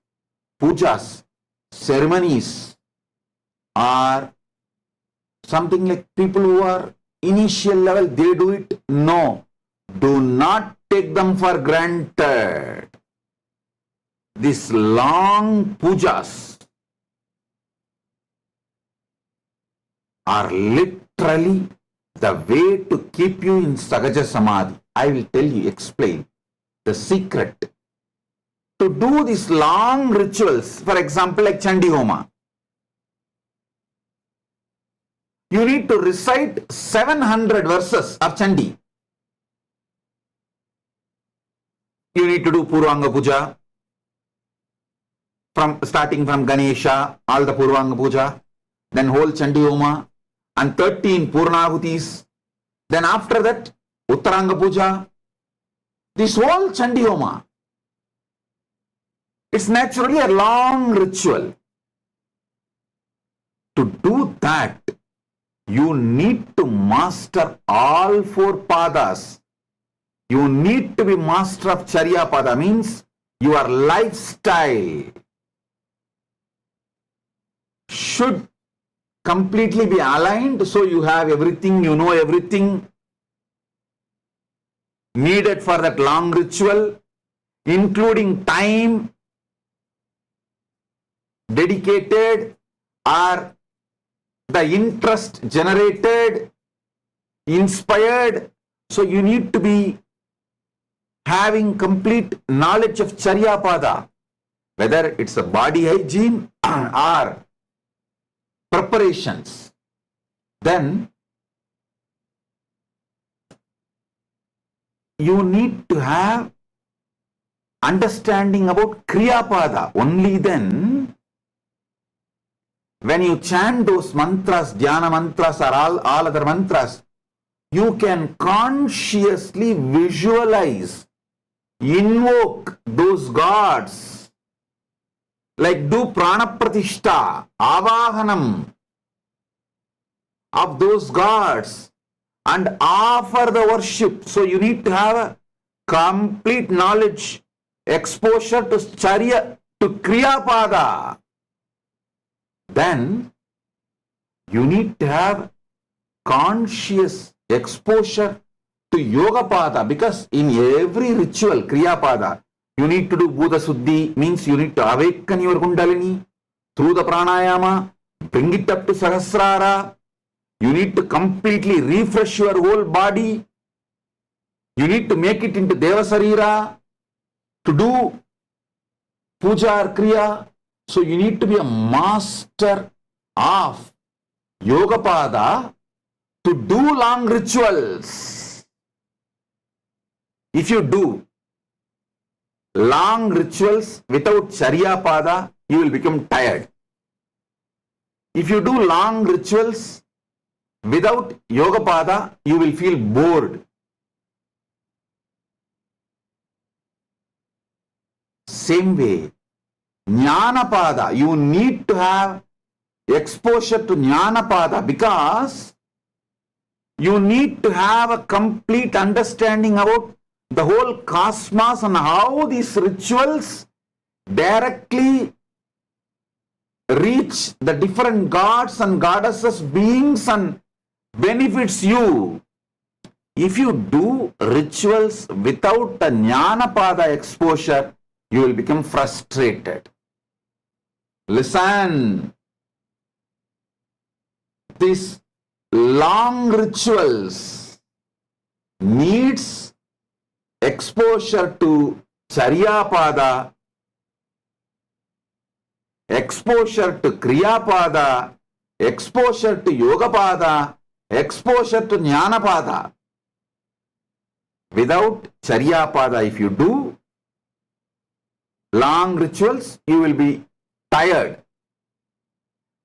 pujas, ceremonies are something like people who are initial level, they do it. No, do not take them for granted. This long pujas are literally the way to keep you in Sagaja Samadhi. I will tell you, explain the secret to do these long rituals. For example, like Chandi Homa, you need to recite 700 verses of Chandi. You need to do Purvanga Puja, starting from Ganesha, all the Purvanga Puja, then whole Chandi Homa, and 13 Purnahutis. Then after that, Uttaranga Puja. This whole Chandi Homa. It's naturally a long ritual. To do that, you need to master all four padas. You need to be master of Charya Pada, means your lifestyle should completely be aligned, so you have everything, you know everything needed for that long ritual, including time dedicated or the interest generated, inspired. So you need to be having complete knowledge of Charya Pada, whether it's a body hygiene or preparations. Then you need to have understanding about Kriya Pada. Only then, when you chant those mantras, dhyana mantras or all other mantras, you can consciously visualize, invoke those gods, like do prana pratishta, avahanam of those gods and offer the worship. So you need to have a complete knowledge, exposure to Charya, to Kriya Pada. Then you need to have conscious exposure to Yoga Pada, because in every ritual, Kriya Pada, you need to do Bhuta Suddhi, means you need to awaken your Kundalini through the pranayama, bring it up to Sahasrara. You need to completely refresh your whole body. You need to make it into Devasarira to do Puja or Kriya. So you need to be a master of Yoga Pada to do long rituals. If you do long rituals without Charya Pada, you will become tired. If you do long rituals without Yoga Pada, you will feel bored. Same way, Jnana Pada, you need to have exposure to Jnana Pada, because you need to have a complete understanding about the whole cosmos and how these rituals directly reach the different gods and goddesses, beings, and benefits you. If you do rituals without a Jnana Pada exposure, you will become frustrated. Listen, these long rituals needs exposure to Charya Pada, exposure to Kriya Pada, exposure to Yoga Pada, exposure to Jnana Pada. Without Charya Pada, if you do long rituals, you will be tired.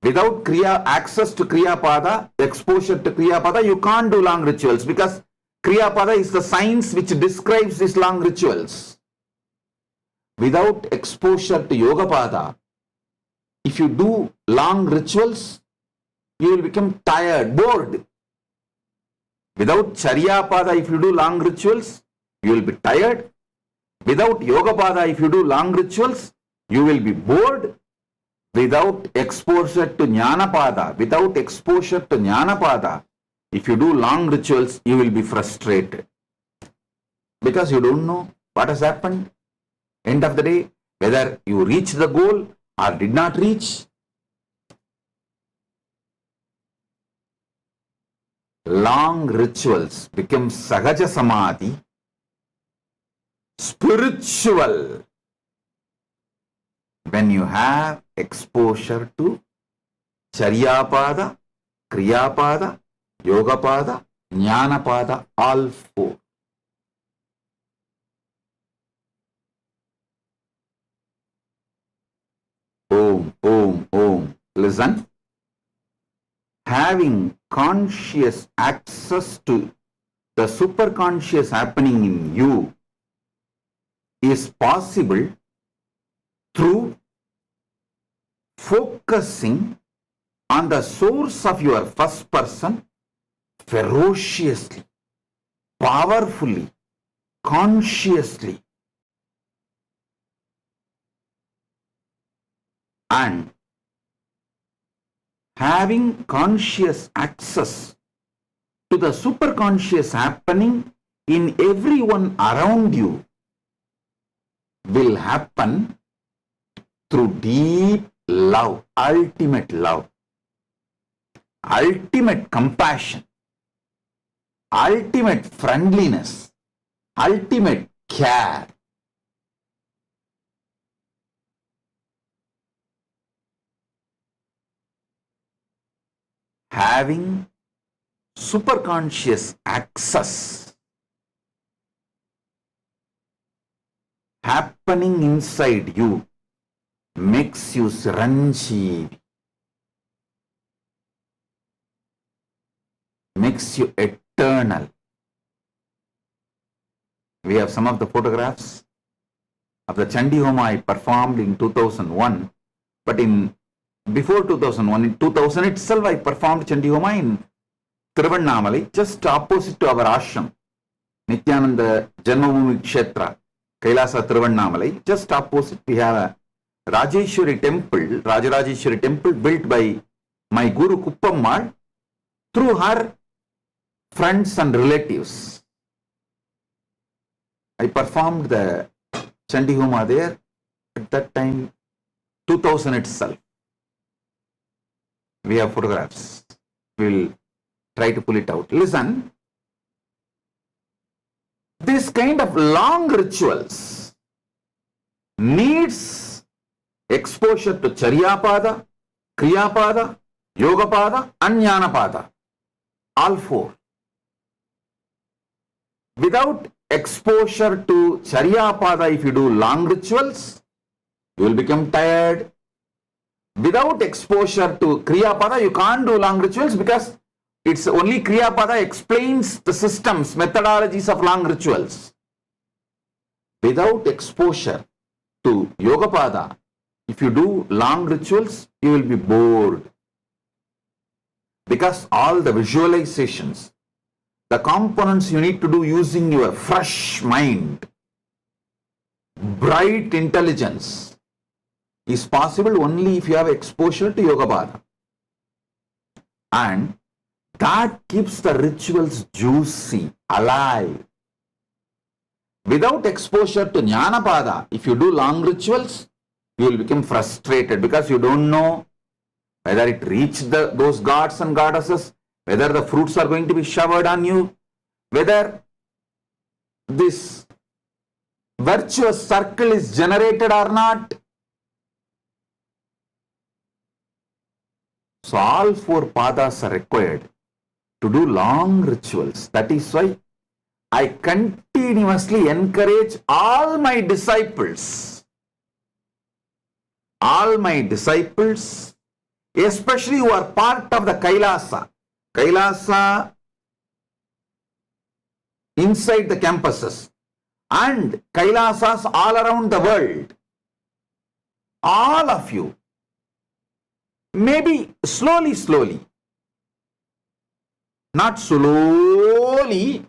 Without access to Kriya Pada, exposure to Kriya Pada, you can't do long rituals, because Kriya Pada is the science which describes these long rituals. Without exposure to Yoga Pada, if you do long rituals, you will become tired, bored. Without Charya Pada, if you do long rituals, you will be tired. Without Yoga Pada, if you do long rituals, you will be bored. Without exposure to Jnana Pada, if you do long rituals, you will be frustrated, because you don't know what has happened. End of the day, whether you reach the goal or did not reach. Long rituals become Sahaja Samadhi, spiritual, when you have exposure to Charya Pada, Kriya Pada, Yoga Pada, Jnana Pada, all four. Om, Om, Om. Listen. Having conscious access to the superconscious happening in you is possible through focusing on the source of your first person ferociously, powerfully, consciously, and having conscious access to the superconscious happening in everyone around you will happen through deep love, ultimate compassion, ultimate friendliness, ultimate care. Having superconscious access happening inside you makes you Chiranjeevi, makes you eternal. We have some of the photographs of the Chandi Homa I performed in 2001, but before 2001, in 2000 itself, I performed Chandi Homa in Tiruvannamalai, just opposite to our ashram, Nithyananda Janmabhoomi Kshetra, Kailasa Tiruvannamalai. Just opposite, we have a Rajeshwari temple, Rajarajeshwari temple built by my Guru Kuppammal through her friends and relatives. I performed the Chandi Homa there at that time, 2000 itself. We have photographs. We'll try to pull it out. Listen, this kind of long rituals needs exposure to Charyapada, Kriyapada, Yogapada and Jnanapada. All four. Without exposure to Charyapada, if you do long rituals, you will become tired. Without exposure to Kriyapada, you can't do long rituals because it's only Kriyapada explains the systems, methodologies of long rituals. Without exposure to Yogapada, if you do long rituals, you will be bored. Because all the visualizations, the components you need to do using your fresh mind, bright intelligence, is possible only if you have exposure to Yogapada. And that keeps the rituals juicy, alive. Without exposure to Jnanapada, if you do long rituals, you will become frustrated because you don't know whether it reached those gods and goddesses, whether the fruits are going to be showered on you, whether this virtuous circle is generated or not. So all four padas are required to do long rituals. That is why I continuously encourage all my disciples, especially who are part of the Kailasa inside the campuses and Kailasas all around the world. All of you, maybe slowly, not slowly.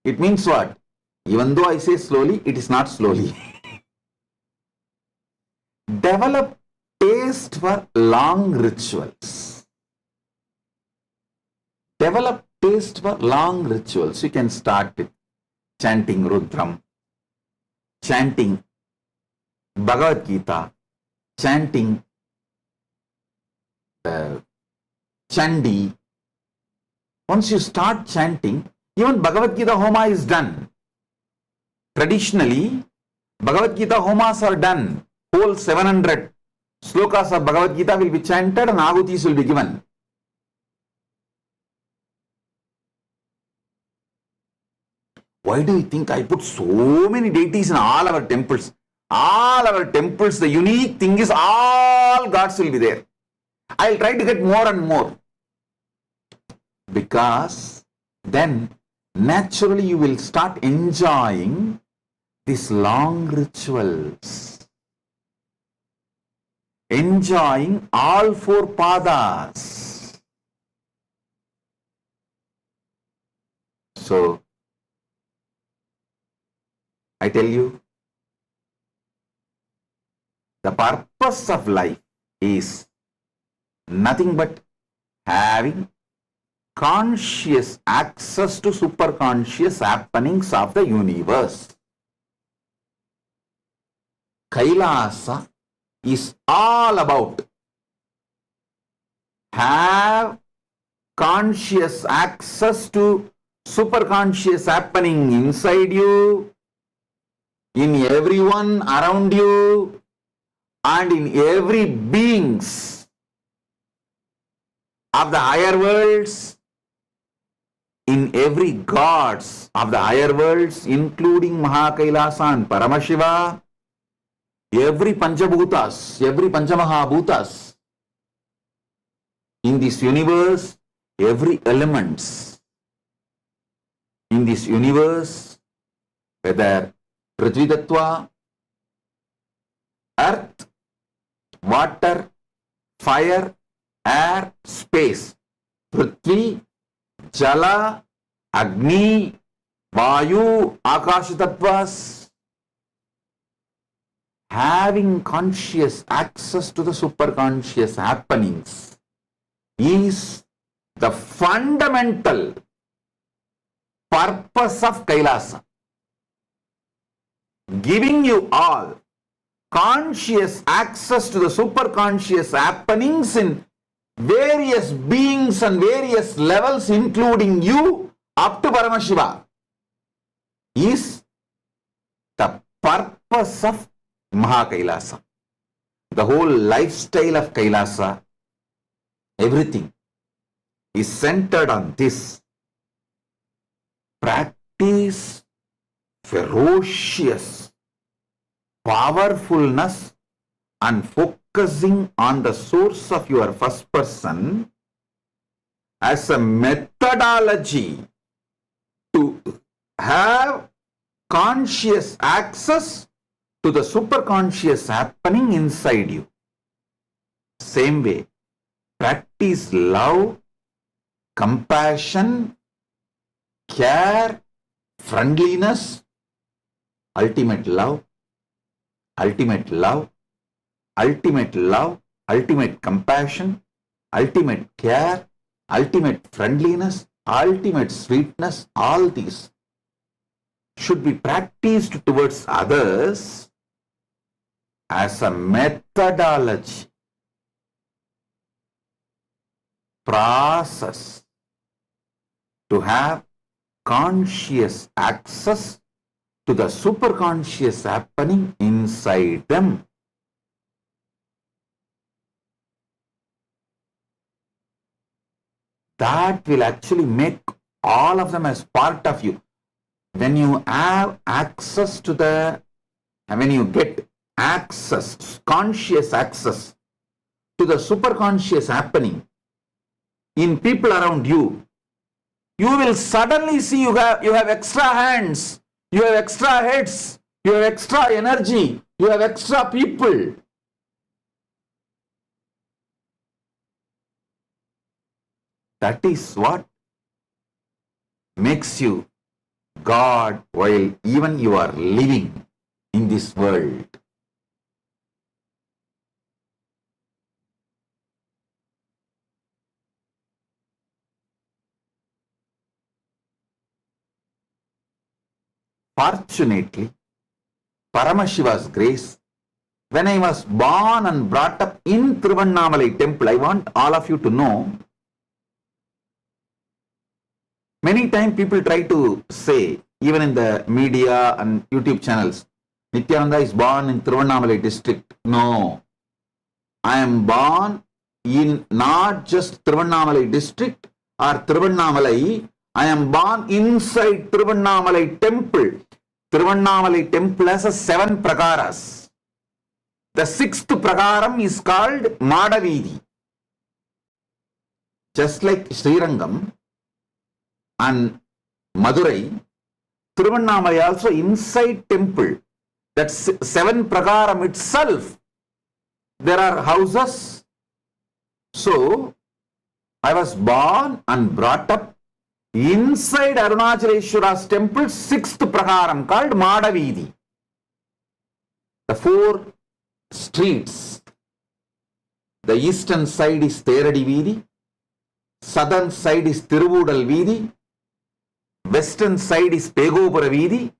It means what? Even though I say slowly, it is not slowly. Develop taste for long rituals. Develop taste for long rituals. You can start with chanting Rudram, chanting Bhagavad Gita, chanting Chandi. Once you start chanting, even Bhagavad Gita Homa is done. Traditionally, Bhagavad Gita Homas are done. Whole 700 slokas of Bhagavad Gita will be chanted and ahutis will be given. Why do you think I put so many deities in all our temples? All our temples, the unique thing is all gods will be there. I'll try to get more and more. Because then naturally you will start enjoying these long rituals, enjoying all four padas. So, I tell you, the purpose of life is nothing but having conscious access to superconscious happenings of the universe. Kailasa is all about have conscious access to superconscious happening inside you, in everyone around you, and in every beings of the higher worlds, in every gods of the higher worlds, including Mahakailasa and Paramashiva, every Panchabhutas, every Panchamahabhutas in this universe, every elements in this universe, whether Prithvi Tattva, earth, water, fire, air, space, Prithvi, Jala, Agni, Vayu, Akasha Tattvas, having conscious access to the superconscious happenings is the fundamental purpose of Kailasa. Giving you all conscious access to the superconscious happenings in various beings and various levels, including you, up to Paramashiva, is the purpose of Mahakailasa. The whole lifestyle of Kailasa, everything is centered on this. Practice ferocious powerfulness and focusing on the source of your first person as a methodology to have conscious access to the superconscious happening inside you. Same way, practice love, compassion, care, friendliness, ultimate love, ultimate love, ultimate love, ultimate compassion, ultimate care, ultimate friendliness, ultimate sweetness, all these should be practiced towards others as a methodology, process to have conscious access to the superconscious happening inside them. That will actually make all of them as part of you. When you have access to when you get access, conscious access to the superconscious happening in people around you, you will suddenly see you have extra hands, you have extra heads, you have extra energy, you have extra people. That is what makes you God while even you are living in this world. Fortunately, Paramashiva's grace, when I was born and brought up in Thiruvannamalai temple, I want all of you to know, many times people try to say, even in the media and YouTube channels, Nithyananda is born in Thiruvannamalai district. No, I am born in not just Thiruvannamalai district or Thiruvannamalai, I am born inside Thiruvannamalai temple. Thiruvannamalai temple has 7 prakaras. The 6th prakaram is called Madavidi. Just like Srirangam and Madurai, Tiruvannamalai also inside temple. That's 7 prakaram itself. There are houses. So, I was born and brought up inside Arunachaleshwara's temple, 6th prakaram called Madaveedi. The 4 streets. The eastern side is Theradi Veedi, southern side is Tiruvudal Veedi, western side is Pegopura Veedi,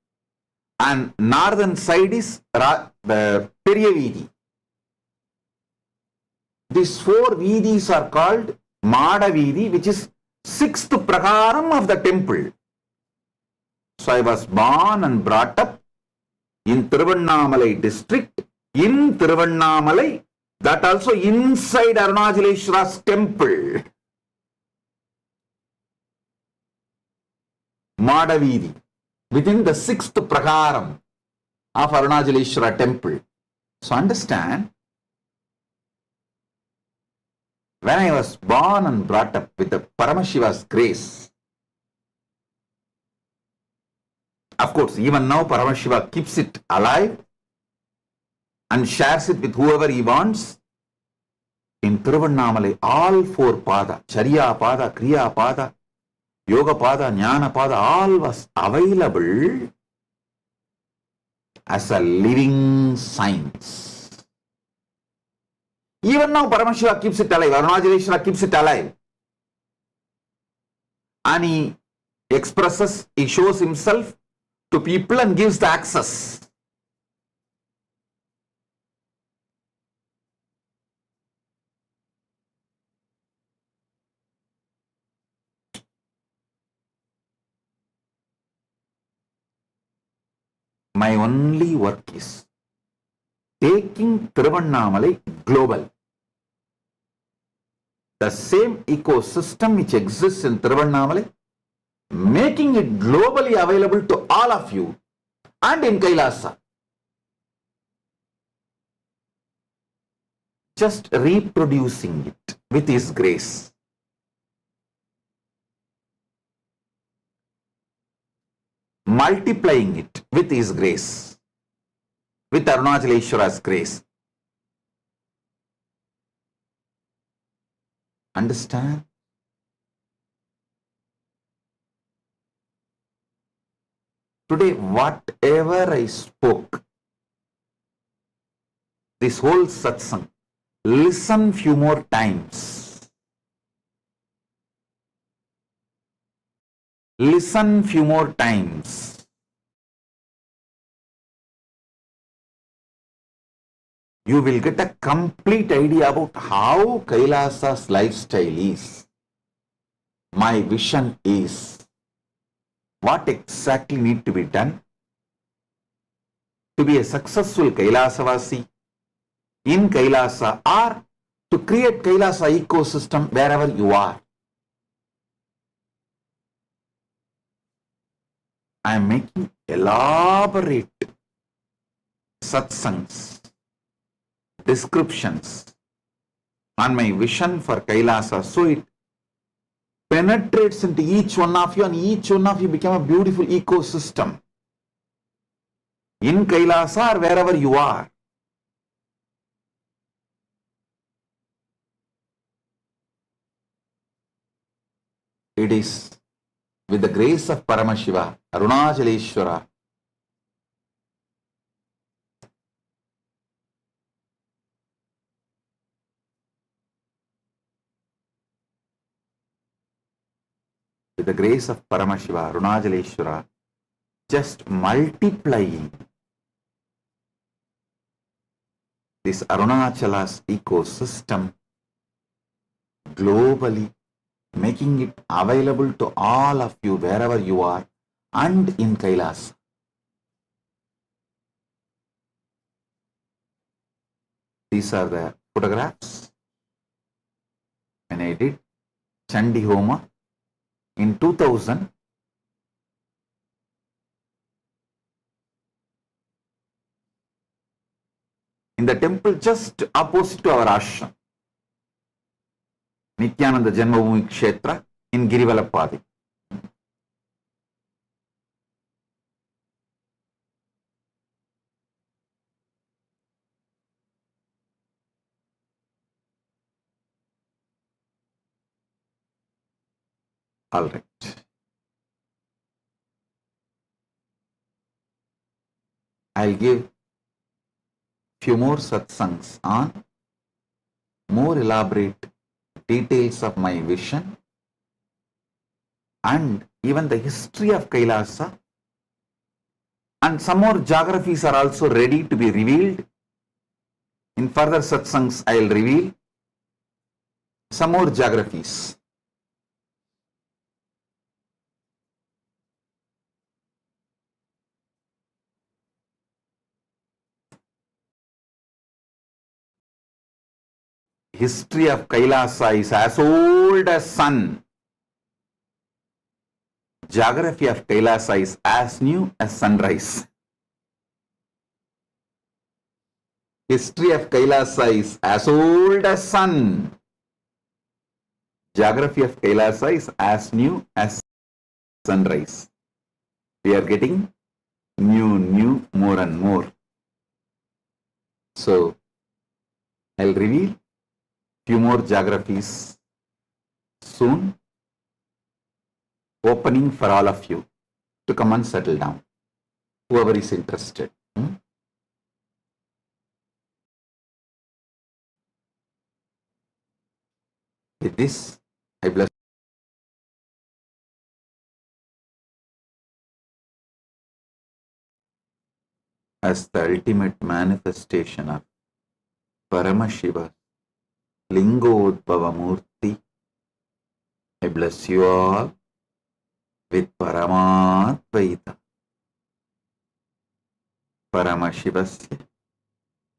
and northern side is the Periya Veedi. These 4 Veedis are called Madaveedi, which is 6th prakaram of the temple. So I was born and brought up in Tiruvannamalai district, in Tiruvannamalai, that also inside Arunachaleshwara's temple. Madaveedi, within the 6th prakaram of Arunachaleshwara temple. So understand, when I was born and brought up with the Paramashiva's grace, of course, even now Paramashiva keeps it alive and shares it with whoever he wants. In Tiruvannamalai, all 4 pada, Charya pada, Kriya pada, Yoga pada, Jnana pada, all was available as a living science. Even now Paramashiva keeps it alive, Arunachaleshwara keeps it alive. And he expresses, he shows himself to people and gives the access. My only work is taking Tiruvannamalai global. The same ecosystem which exists in Tiruvannamalai, making it globally available to all of you and in Kailasa. Just reproducing it with His grace. Multiplying it with His grace, with Arunachaleshwara's grace. Understand? Today, whatever I spoke, this whole satsang, listen few more times. Listen few more times. You will get a complete idea about how Kailasa's lifestyle is. My vision is what exactly need to be done to be a successful Kailasavasi in Kailasa, or to create Kailasa ecosystem wherever you are. I am making elaborate satsangs, descriptions on my vision for Kailasa, so it penetrates into each one of you and each one of you become a beautiful ecosystem in Kailasa or wherever you are. It is with the grace of Paramashiva, Arunachaleshwara, with the grace of Paramashiva, Arunachaleshwara, just multiplying this Arunachala's ecosystem globally, making it available to all of you wherever you are and in Kailasa. These are the photographs when I did Chandi Homa in 2000. In the temple just opposite to our ashram, Nithyananda Janmabhoomi Kshetra in Girivalapadi. All right. I'll give few more satsangs on more elaborate details of my vision and even the history of Kailasa, and some more geographies are also ready to be revealed. In further satsangs, I will reveal some more geographies. History of Kailasa is as old as sun. Geography of Kailasa is as new as sunrise. History of Kailasa is as old as sun. Geography of Kailasa is as new as sunrise. We are getting new, more and more. So, I'll reveal few more geographies soon, opening for all of you to come and settle down, whoever is interested. With this, I bless as the ultimate manifestation of Paramashiva Lingodbhava Murti. I bless you all with Paramadvaita. Paramashivasya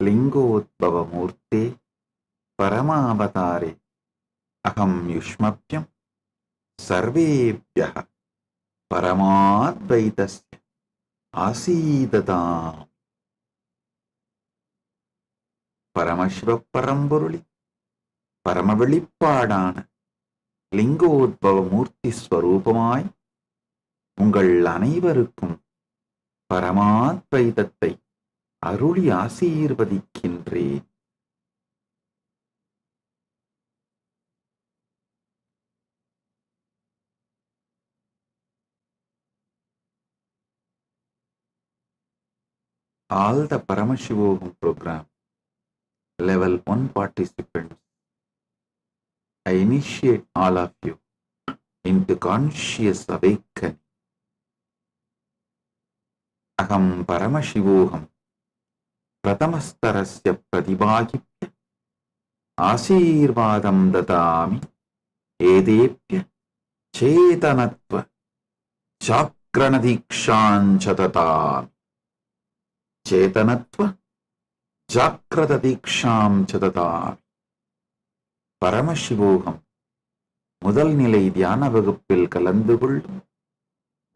Lingodbhava Murti Paramavatare Aham Yushmapyam Sarvebhyaha Paramadvaitasya Asidadam. Paramashiva Parambodli பரமவெளிப்பாடான Lingodbhava மூர்த்தி ஸ்வரூபமாய் உங்கள் அனைவருக்கும் பரமாத்வைதத்தை அருளி ஆசீர்வதிக்கின்றேன். All the Paramashivoham program level 1 participants, I initiate all of you into conscious awakening. Aham Paramashivoham Pratamastarasya Pratibhagipya Asirvadam Dadami Edepya Chetanatva Chakranadiksham Chatatami. Chetanatva Chakradiksham Chatatami. பரமசிவோகம் முதல் நிலை தியான வகுப்பில் கலந்து கொள்ளும்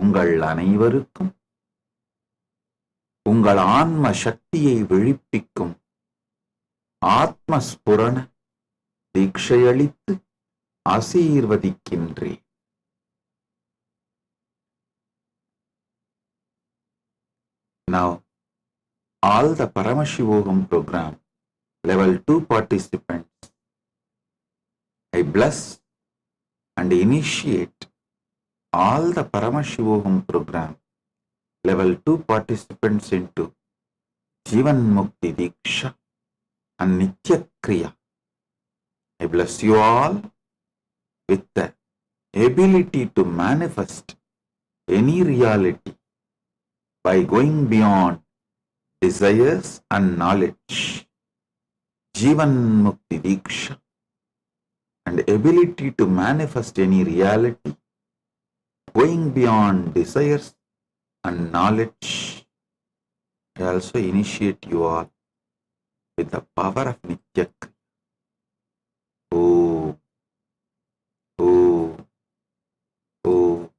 உங்கள் அனைவருக்கும் உங்கள் ஆன்ம சக்தியை விழிப்பிக்கும் ஆத்மஸ்புரண தீட்சையளித்து ஆசீர்வதிக்கின்றேன். Now, all the Paramashivoham program level 2 participants, I bless and initiate all the Paramashivoham program level 2 participants into Jivan Mukti Diksha and Nitya Kriya. I bless you all with the ability to manifest any reality by going beyond desires and knowledge. Jivan Mukti Diksha and ability to manifest any reality going beyond desires and knowledge. I also initiate you all with the power of Nitya Kriya. Oh, oh, oh.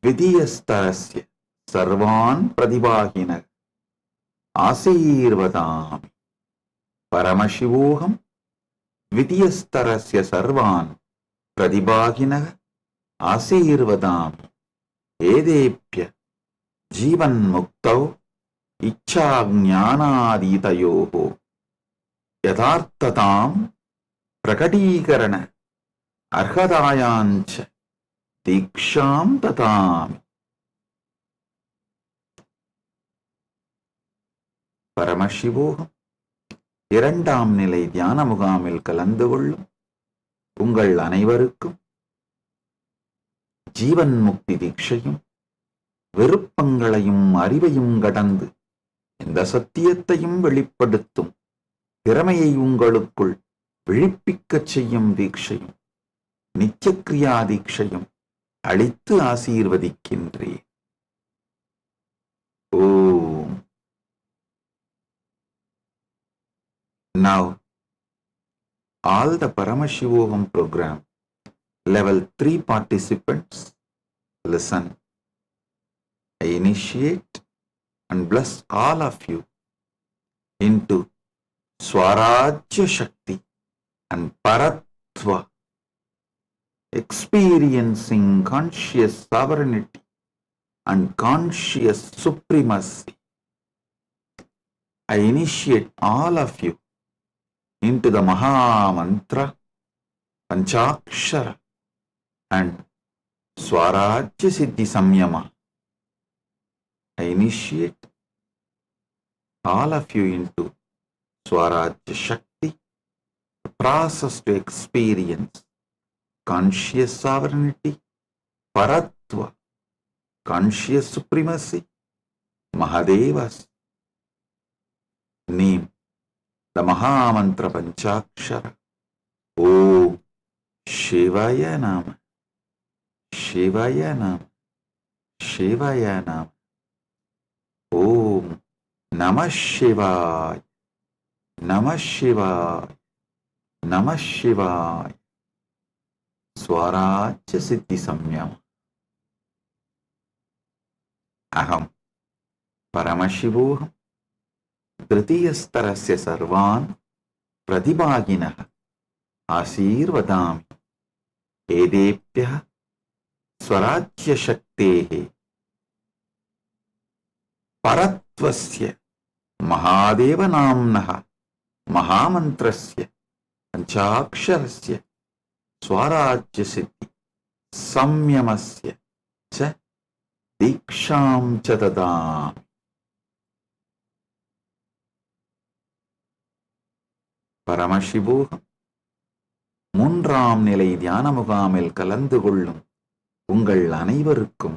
Vidiyastarasya sarvan pradibhahina asirvadami. Paramashivoham Vidiyastarasya sarvan pradibhahina asirvadami. Edepya Jivan Muktau Ichcha Jnanaditayoho Yatharthatam Prakatikarana अर्हतायांच दीक्षां ददामि. பரமசிவோகம் இரண்டாம் நிலை தியான முகாமில் கலந்து கொள்ளும் உங்கள் அனைவருக்கும் ஜீவன் முக்தி தீட்சையும் விருப்பங்களையும் அறிவையும் கடந்து இந்த சத்தியத்தையும் வெளிப்படுத்தும் திறமையை உங்களுக்குள் விழிப்பிக்கச் செய்யும் தீட்சையும் நித்தியக்கிரியா தீட்சையும் அளித்து ஆசீர்வதிக்கின்றேன். ஓம். Now, all the Paramashivoham program level 3 participants, listen. I initiate and bless all of you into Swarajya Shakti and Paratva, experiencing conscious sovereignty and conscious supremacy. I initiate all of you into the Maha Mantra, Panchakshara and Swarajya Siddhi Samyama. I initiate all of you into Swarajya Shakti, the process to experience conscious sovereignty, Paratva, conscious supremacy, Mahadeva's name, the Mahamantra Panchakshara. Om Shivaya Nama, Shivaya Nama, Shivaya Nama. Om Namah Shivaya, Namah Shivaya, Namah Shivaya. Swarajya Siddhi Samyama. Aham Paramashivoham तृतीयस्तरस्य सर्वान् प्रतिभागिनः आशीर्वदामि. एतेभ्यः स्वराज्यशक्तेः परत्वस्य महादेवनाम्नः महामन्त्रस्य पञ्चाक्षरस्य स्वराज्यसिद्धि संयमस्य च दीक्षां च ददामि. பரமசிவோகம் மூன்றாம் நிலை தியான முகாமில் கலந்து கொள்ளும் உங்கள் அனைவருக்கும்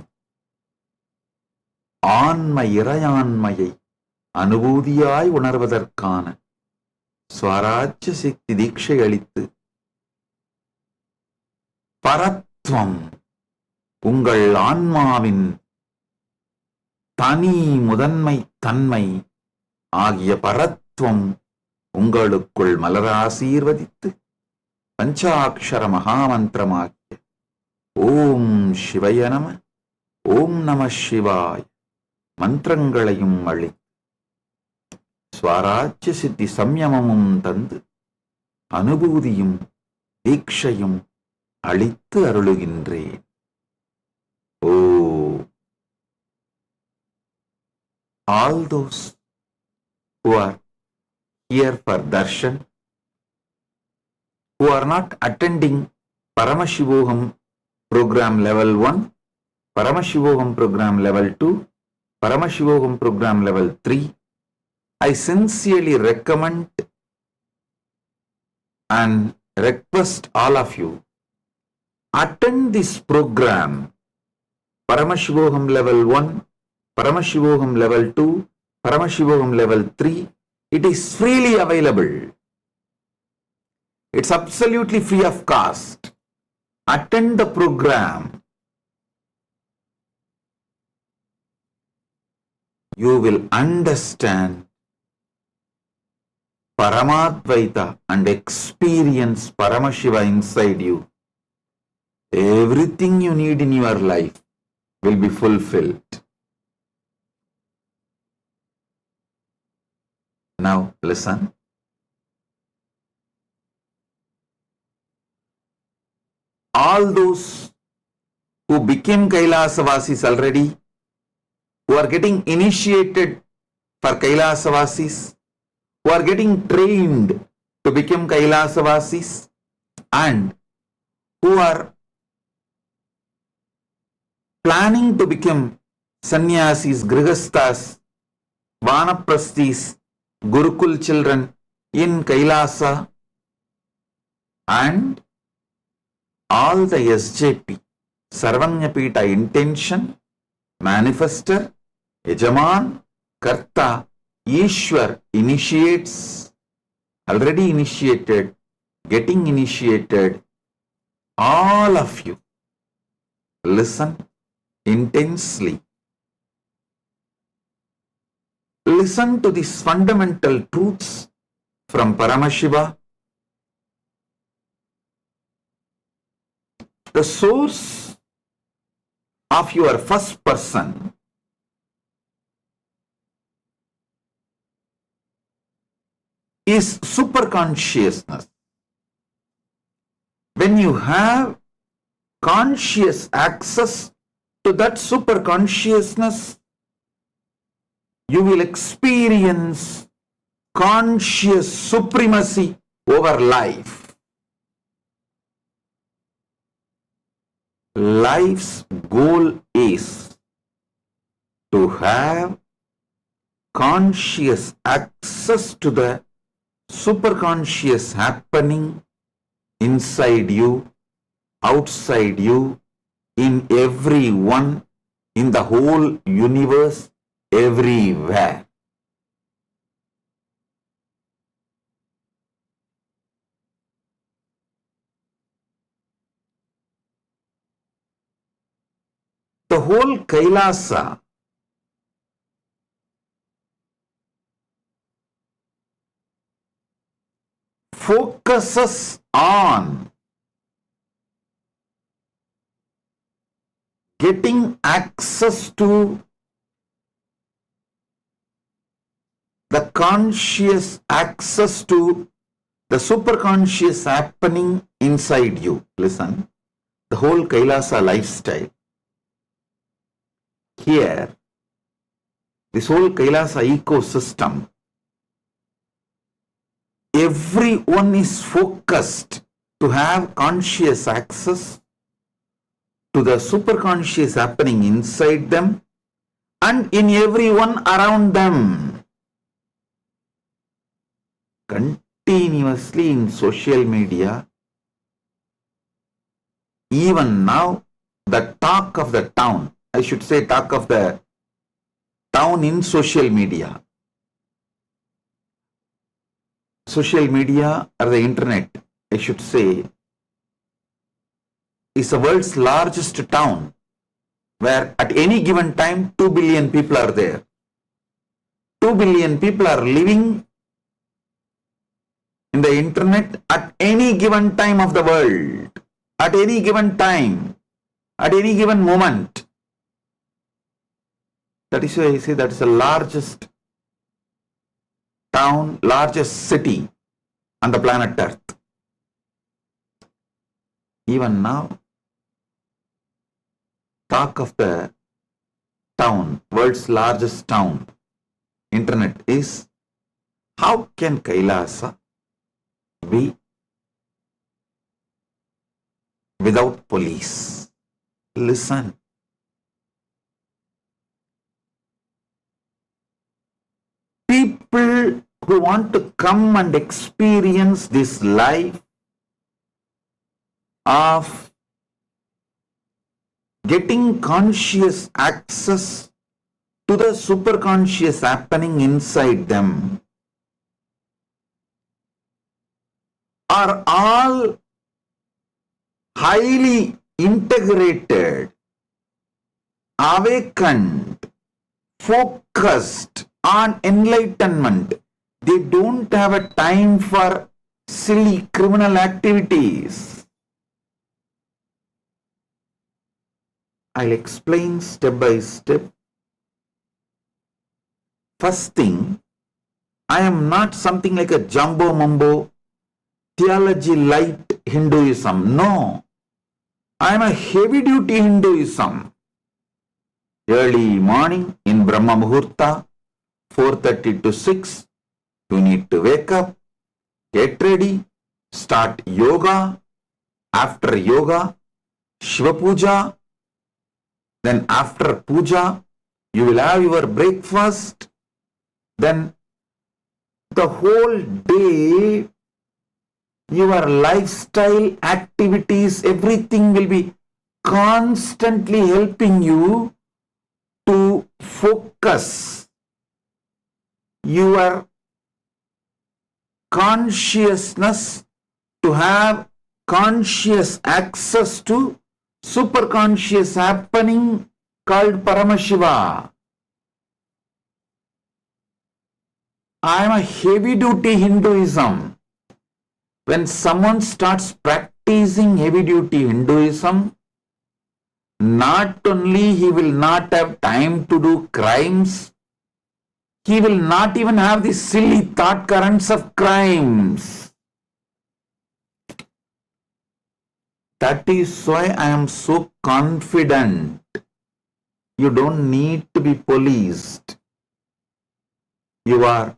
ஆன்ம இறையாண்மையை அனுபூதியாய் உணர்வதற்கான ஸ்வராஜ்ய சக்தி தீட்சை அளித்து பரத்வம், உங்கள் ஆன்மாவின் தனி முதன்மை தன்மை ஆகிய பரத்வம் உங்களுக்குள் மலர ஆசீர்வதித்து பஞ்சாட்சர மகாமந்திரமாக்கிய ஓம் சிவய நம, ஓம் நம சிவாய் மந்திரங்களையும் அளித்து ஸ்வராஜ்ய சித்தி சம்யமமும் தந்து அனுபூதியும் தீட்சையும் அளித்து அருளுகின்றேன். ஓ all those who are here for darshan, who are not attending Paramashivoham program level 1, Paramashivoham program level 2, Paramashivoham program level 3, I sincerely recommend and request all of you attend this program, Paramashivoham level 1, Paramashivoham level 2, Paramashivoham level 3. It is freely available. It's absolutely free of cost. Attend the program. You will understand Paramadvaita and experience Paramashiva inside you. Everything you need in your life will be fulfilled. Now listen. All those who became Kailasavasis already, who are getting initiated for Kailasavasis, who are getting trained to become Kailasavasis, and who are planning to become sannyasis, grihasthas, vanaprasthis, Gurukul children in Kailasa, and all the SJP, Sarvanyapita intention, manifester, Yajaman, Karta, Ishwar initiates, already initiated, getting initiated, all of you, listen intensely. Listen to these fundamental truths from Paramashiva. The source of your first person is superconsciousness. When you have conscious access to that superconsciousness, you will experience conscious supremacy over life. Life's goal is to have conscious access to the superconscious happening inside you, outside you, in everyone, in the whole universe, everywhere. The whole Kailasa focuses on getting access to the conscious access to the superconscious happening inside you. Listen, the whole Kailasa lifestyle. Here, this whole Kailasa ecosystem, everyone is focused to have conscious access to the superconscious happening inside them and in everyone around them. Continuously in social media, even now, the talk of the town, I should say talk of the town in social media. Social media or the internet, I should say, is the world's largest town where at any given time 2 billion people are there. 2 billion people are living in the internet at any given time of the world, at any given time, at any given moment. That is why I say that's the largest town, largest city on the planet Earth. Even now, talk of the town, world's largest town, internet, is how can Kailasa be without police? Listen. People who want to come and experience this life of getting conscious access to the superconscious happening inside them are all highly integrated, awakened, focused on enlightenment. They don't have a time for silly criminal activities. I'll explain step by step. First thing, I am not something like a jumbo mumbo theology light Hinduism. No, I am a heavy duty Hinduism. Early morning in Brahma Muhurta, 4:30 to 6, you need to wake up, get ready, start yoga, After yoga, Shiva Puja, then after puja, you will have your breakfast, then the whole day, your lifestyle, activities, everything will be constantly helping you to focus your consciousness, to have conscious access to superconscious happening called Paramashiva. I am a heavy duty Hinduism. When someone starts practicing heavy duty Hinduism, not only he will not have time to do crimes, he will not even have the silly thought currents of crimes. That is why I am so confident. You don't need to be policed. You are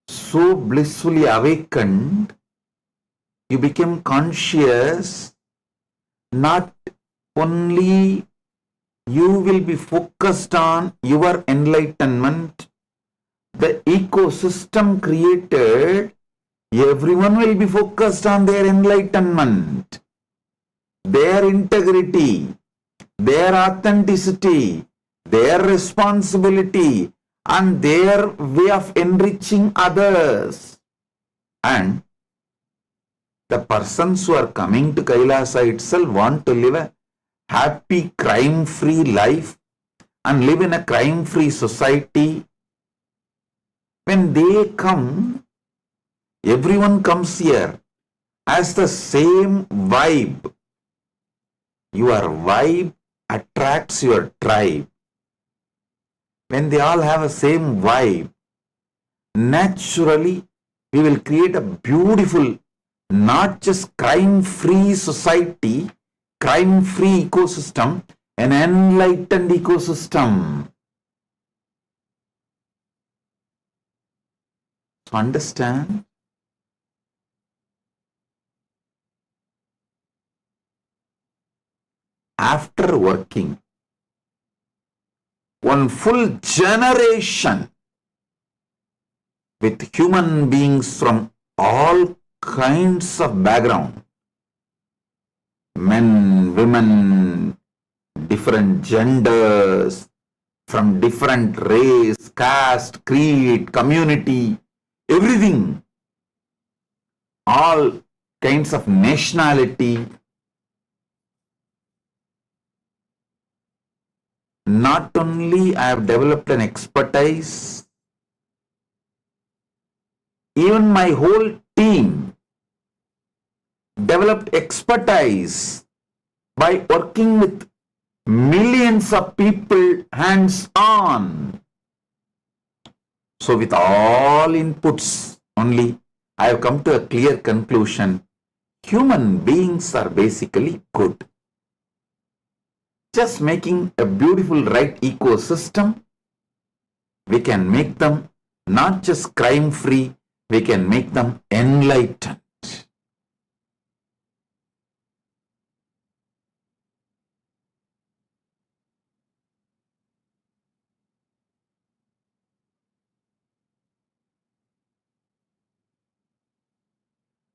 so blissfully awakened. You become conscious. Not only you will be focused on your enlightenment, the ecosystem created, everyone will be focused on their enlightenment, their integrity, their authenticity, their responsibility, and their way of enriching others. And the persons who are coming to Kailasa itself want to live a happy, crime-free life and live in a crime-free society. When they come, everyone comes here as the same vibe. Your vibe attracts your tribe. When they all have a same vibe, naturally we will create a beautiful, not just crime-free society, crime-free ecosystem, an enlightened ecosystem. So understand? After working one full generation with human beings from all kinds of background, men, women, different genders, from different race, caste, creed, community, everything, all kinds of nationality. Not only I have developed an expertise, even my whole team developed expertise by working with millions of people hands-on. So with all inputs only, I have come to a clear conclusion. Human beings are basically good. Just making a beautiful right ecosystem, we can make them not just crime-free, we can make them enlightened.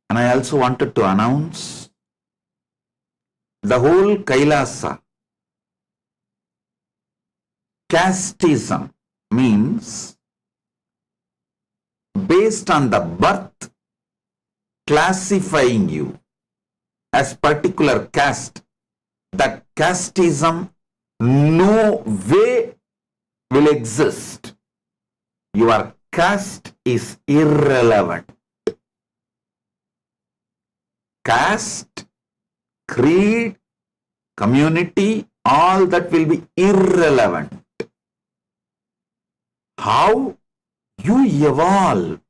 And I also wanted to announce the whole Kailasa. Casteism means based on the birth, classifying you as particular caste. That casteism no way will exist. Your caste is irrelevant. Caste, creed, community, all that will be irrelevant. How you evolve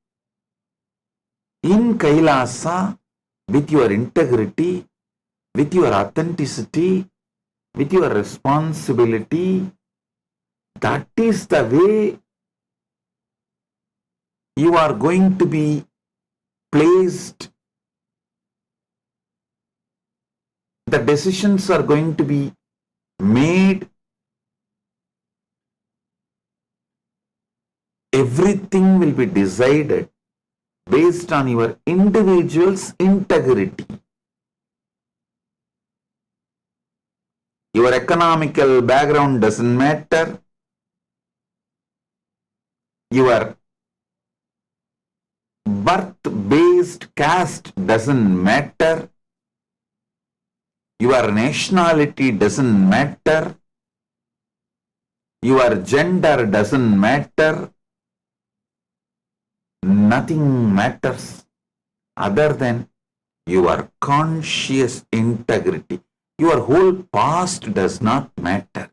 in Kailasa with your integrity, with your authenticity, with your responsibility, that is the way you are going to be placed the decisions are going to be made. Everything will be decided based on your individual's integrity. Your economical background doesn't matter. Your birth-based caste doesn't matter. Your nationality doesn't matter. Your gender doesn't matter. Nothing matters other than your conscious integrity. Your whole past does not matter.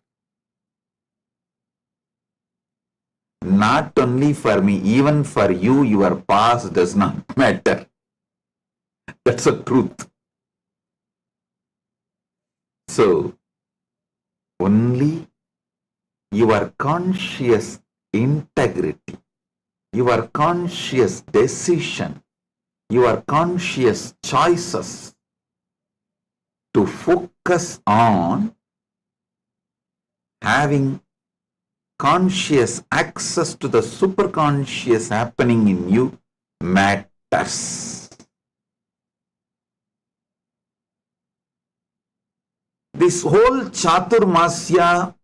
Not only for me, even for you, your past does not matter. That's the truth. So, only your conscious integrity, your conscious decision, your conscious choices to focus on having conscious access to the superconscious happening in you matters. This whole Chhaturmasya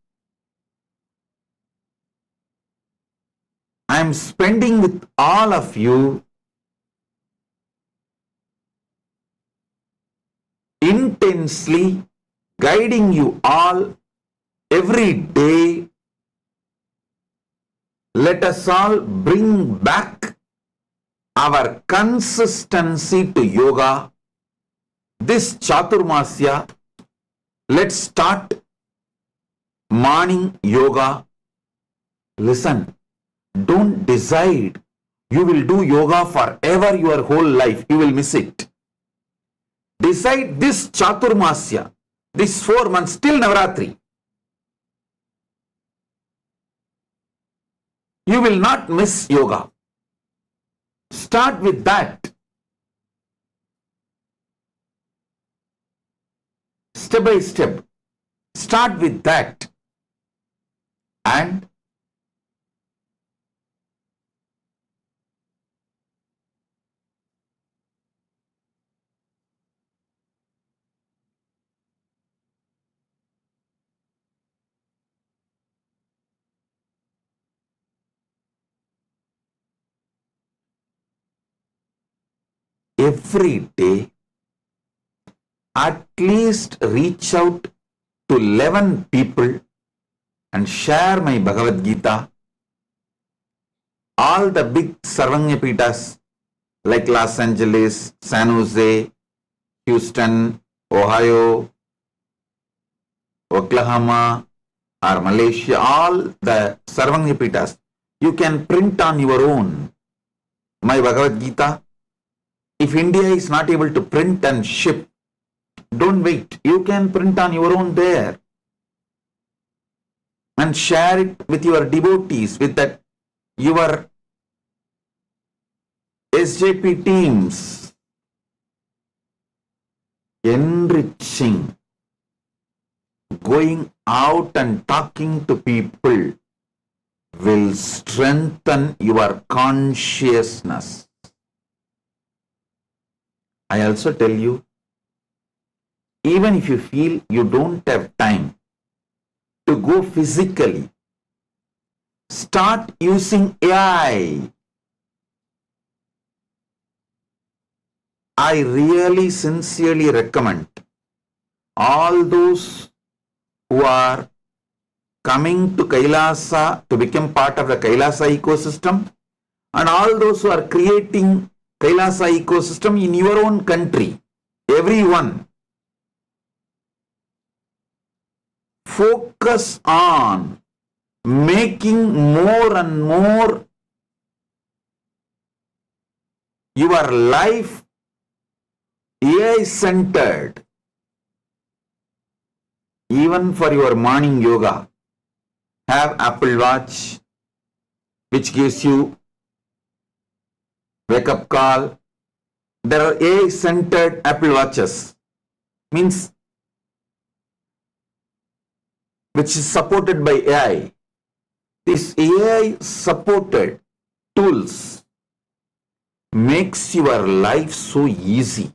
I am spending with all of you intensely, guiding you all every day. Let us all bring back our consistency to yoga. This Chhaturmasya, let's start morning yoga. Listen, don't decide you will do yoga forever your whole life. You will miss it. Decide this Chhaturmasya, this 4 months till Navaratri. You will not miss yoga. Start with that. Step by step. Start with that. And every day, at least reach out to 11 people and share my Bhagavad Gita. All the big Sarvanyapitas like Los Angeles, San Jose, Houston, Ohio, Oklahoma or Malaysia, all the Sarvanyapitas, you can print on your own my Bhagavad Gita. If India is not able to print and ship, don't wait. You can print on your own there and share it with your devotees, with that your SJP teams. Enriching, going out and talking to people will strengthen your consciousness. I also tell you, even if you feel you don't have time to go physically, start using AI. I really sincerely recommend all those who are coming to Kailasa to become part of the Kailasa ecosystem, and all those who are creating Kailasa ecosystem in your own country, everyone, focus on making more and more your life AI-centered. Even for your morning yoga, have Apple Watch, which gives you wake-up call. There are AI-centered Apple Watches. Means which is supported by AI. This AI supported tools makes your life so easy.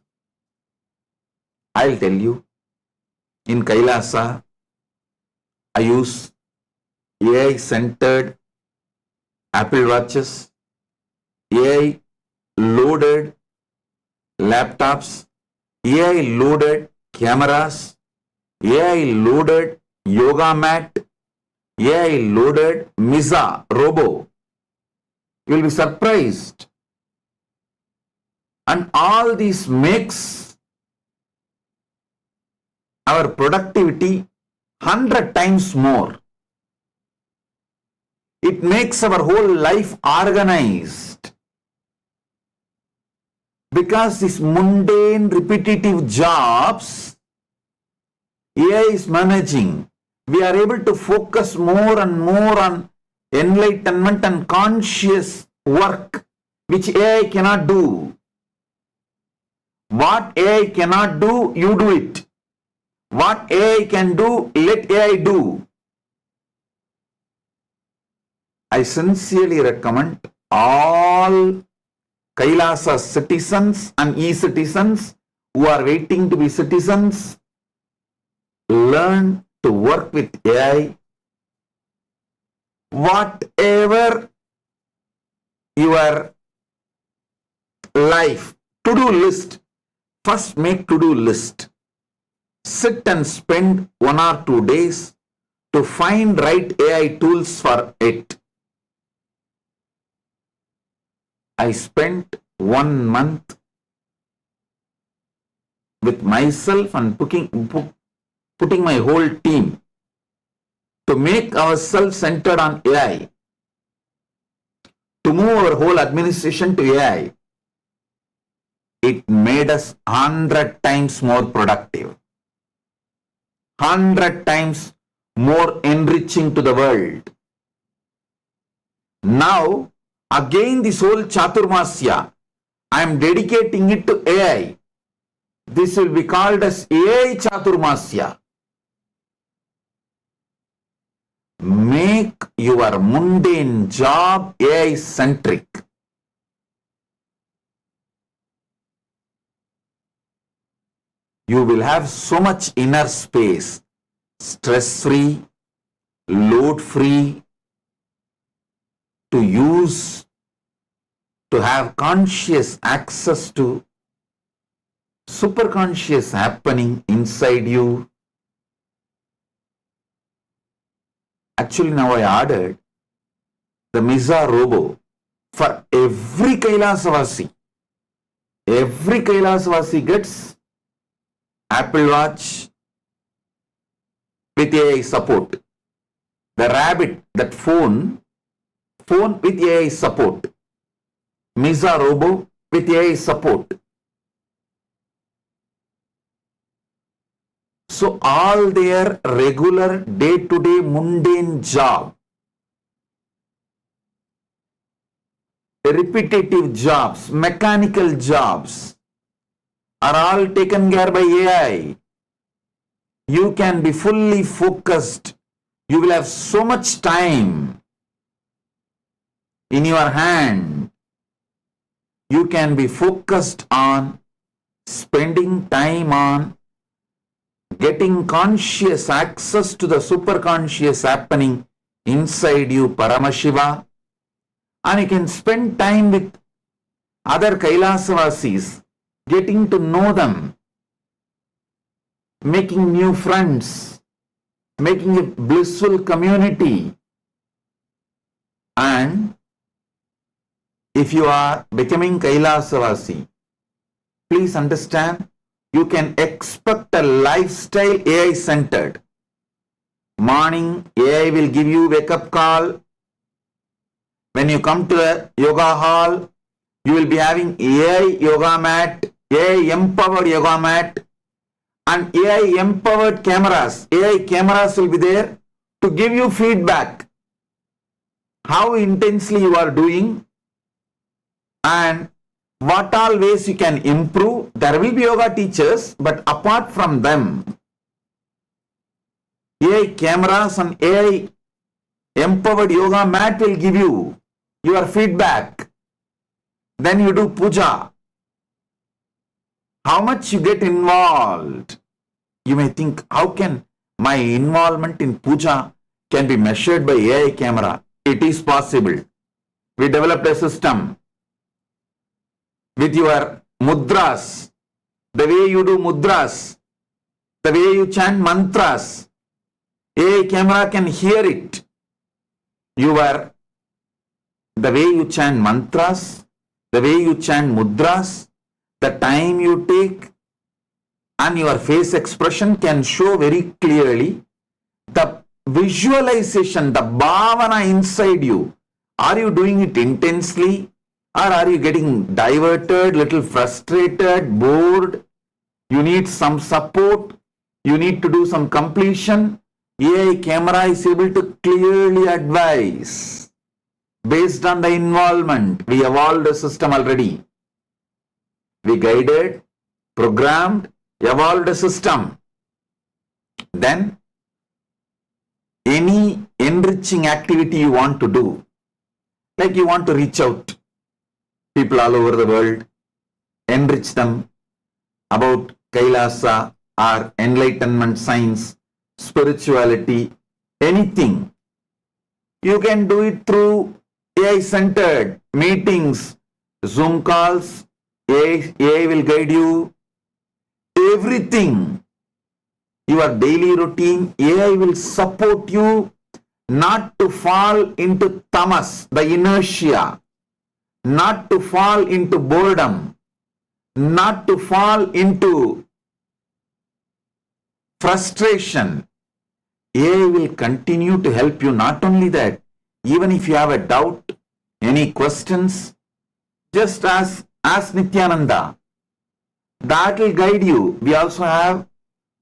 I'll tell you, in Kailasa, I use AI centered Apple Watches, AI loaded laptops, AI loaded cameras, AI loaded yoga mat, AI loaded Misa robo. You will be surprised. And all this makes our productivity 100 times more. It makes our whole life organized. Because these mundane, repetitive jobs AI is managing, we are able to focus more and more on enlightenment and conscious work, which AI cannot do. What AI cannot do, you do it. What AI can do, let AI do. I sincerely recommend all Kailasa citizens and e-citizens who are waiting to be citizens, learn to work with AI. Whatever your life, to-do list, first make to-do list. Sit and spend 1 or 2 days to find right AI tools for it. I spent 1 month with myself and putting my whole team to make ourselves centered on AI, to move our whole administration to AI. It made us 100 times more productive, 100 times more enriching to the world. Now, again this whole Chhaturmasia, I am dedicating it to AI. This will be called as AI Chhaturmasya. Make your mundane job AI-centric. You will have so much inner space, stress-free, load-free, to use, to have conscious access to superconscious happening inside you. Actually, now I ordered the Misa robo for every Kailasavasi. Every Kailasavasi gets Apple Watch with AI support. The rabbit, that phone with AI support. Misa robo with AI support. So all their regular day-to-day mundane job, repetitive jobs, mechanical jobs are all taken care by AI. You can be fully focused. You will have so much time in your hand. You can be focused on spending time on getting conscious access to the superconscious happening inside you, Paramashiva, and you can spend time with other Kailasavasis, getting to know them, making new friends, making a blissful community. And if you are becoming Kailasavasi, please understand, you can expect a lifestyle AI-centered. Morning, AI will give you wake-up call. When you come to the yoga hall, you will be having AI yoga mat, AI-empowered yoga mat, and AI-empowered cameras. AI cameras will be there to give you feedback, how intensely you are doing, and what all ways you can improve. There will be yoga teachers, but apart from them, AI cameras and AI empowered yoga mat will give you your feedback. Then you do puja. How much you get involved? You may think, how can my involvement in puja can be measured by AI camera? It is possible. We developed a system with your mudras, the way you do mudras, the way you chant mantras. AI camera can hear it. The way you chant mantras, the way you chant mudras, the time you take, and your face expression can show very clearly the visualization, the bhavana inside you. Are you doing it intensely, or are you getting diverted, little frustrated, bored? You need some support. You need to do some completion. AI camera is able to clearly advise based on the involvement. We evolved a system already. We guided, programmed, evolved a system. Then any enriching activity you want to do, like you want to reach out people all over the world, enrich them about Kailasa or enlightenment science, spirituality, anything. You can do it through AI-centered meetings, Zoom calls. AI will guide you. Everything. Your daily routine, AI will support you not to fall into tamas, the inertia, not to fall into boredom, not to fall into frustration. AI will continue to help you. Not only that, even if you have a doubt, any questions, just ask Nithyananda. That will guide you. We also have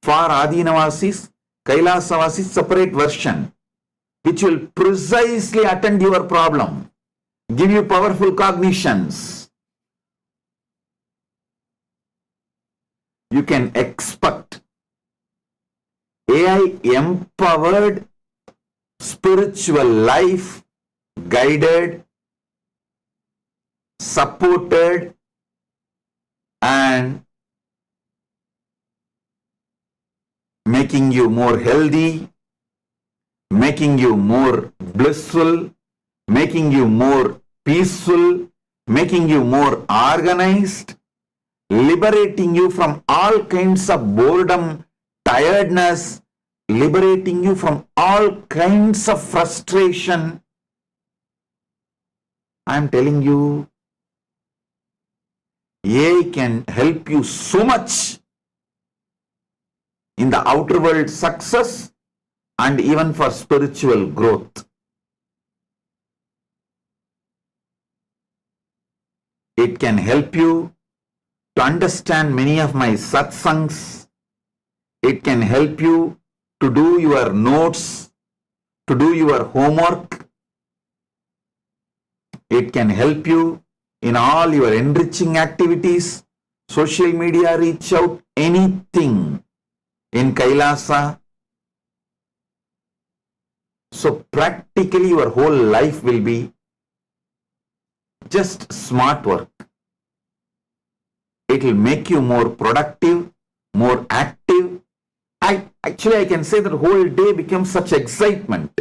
for Adinavasis, Kailasavasis separate version, which will precisely attend your problem, give you powerful cognitions. You can expect AI empowered spiritual life, guided, supported, and making you more healthy, making you more blissful, making you more peaceful, making you more organized, liberating you from all kinds of boredom, tiredness, liberating you from all kinds of frustration. I am telling you, AI can help you so much in the outer world success and even for spiritual growth. It can help you to understand many of my satsangs. It can help you to do your notes, to do your homework. It can help you in all your enriching activities, social media reach out, anything in Kailasa. So practically your whole life will be just smart work. It will make you more productive, more active. I can say that the whole day becomes such excitement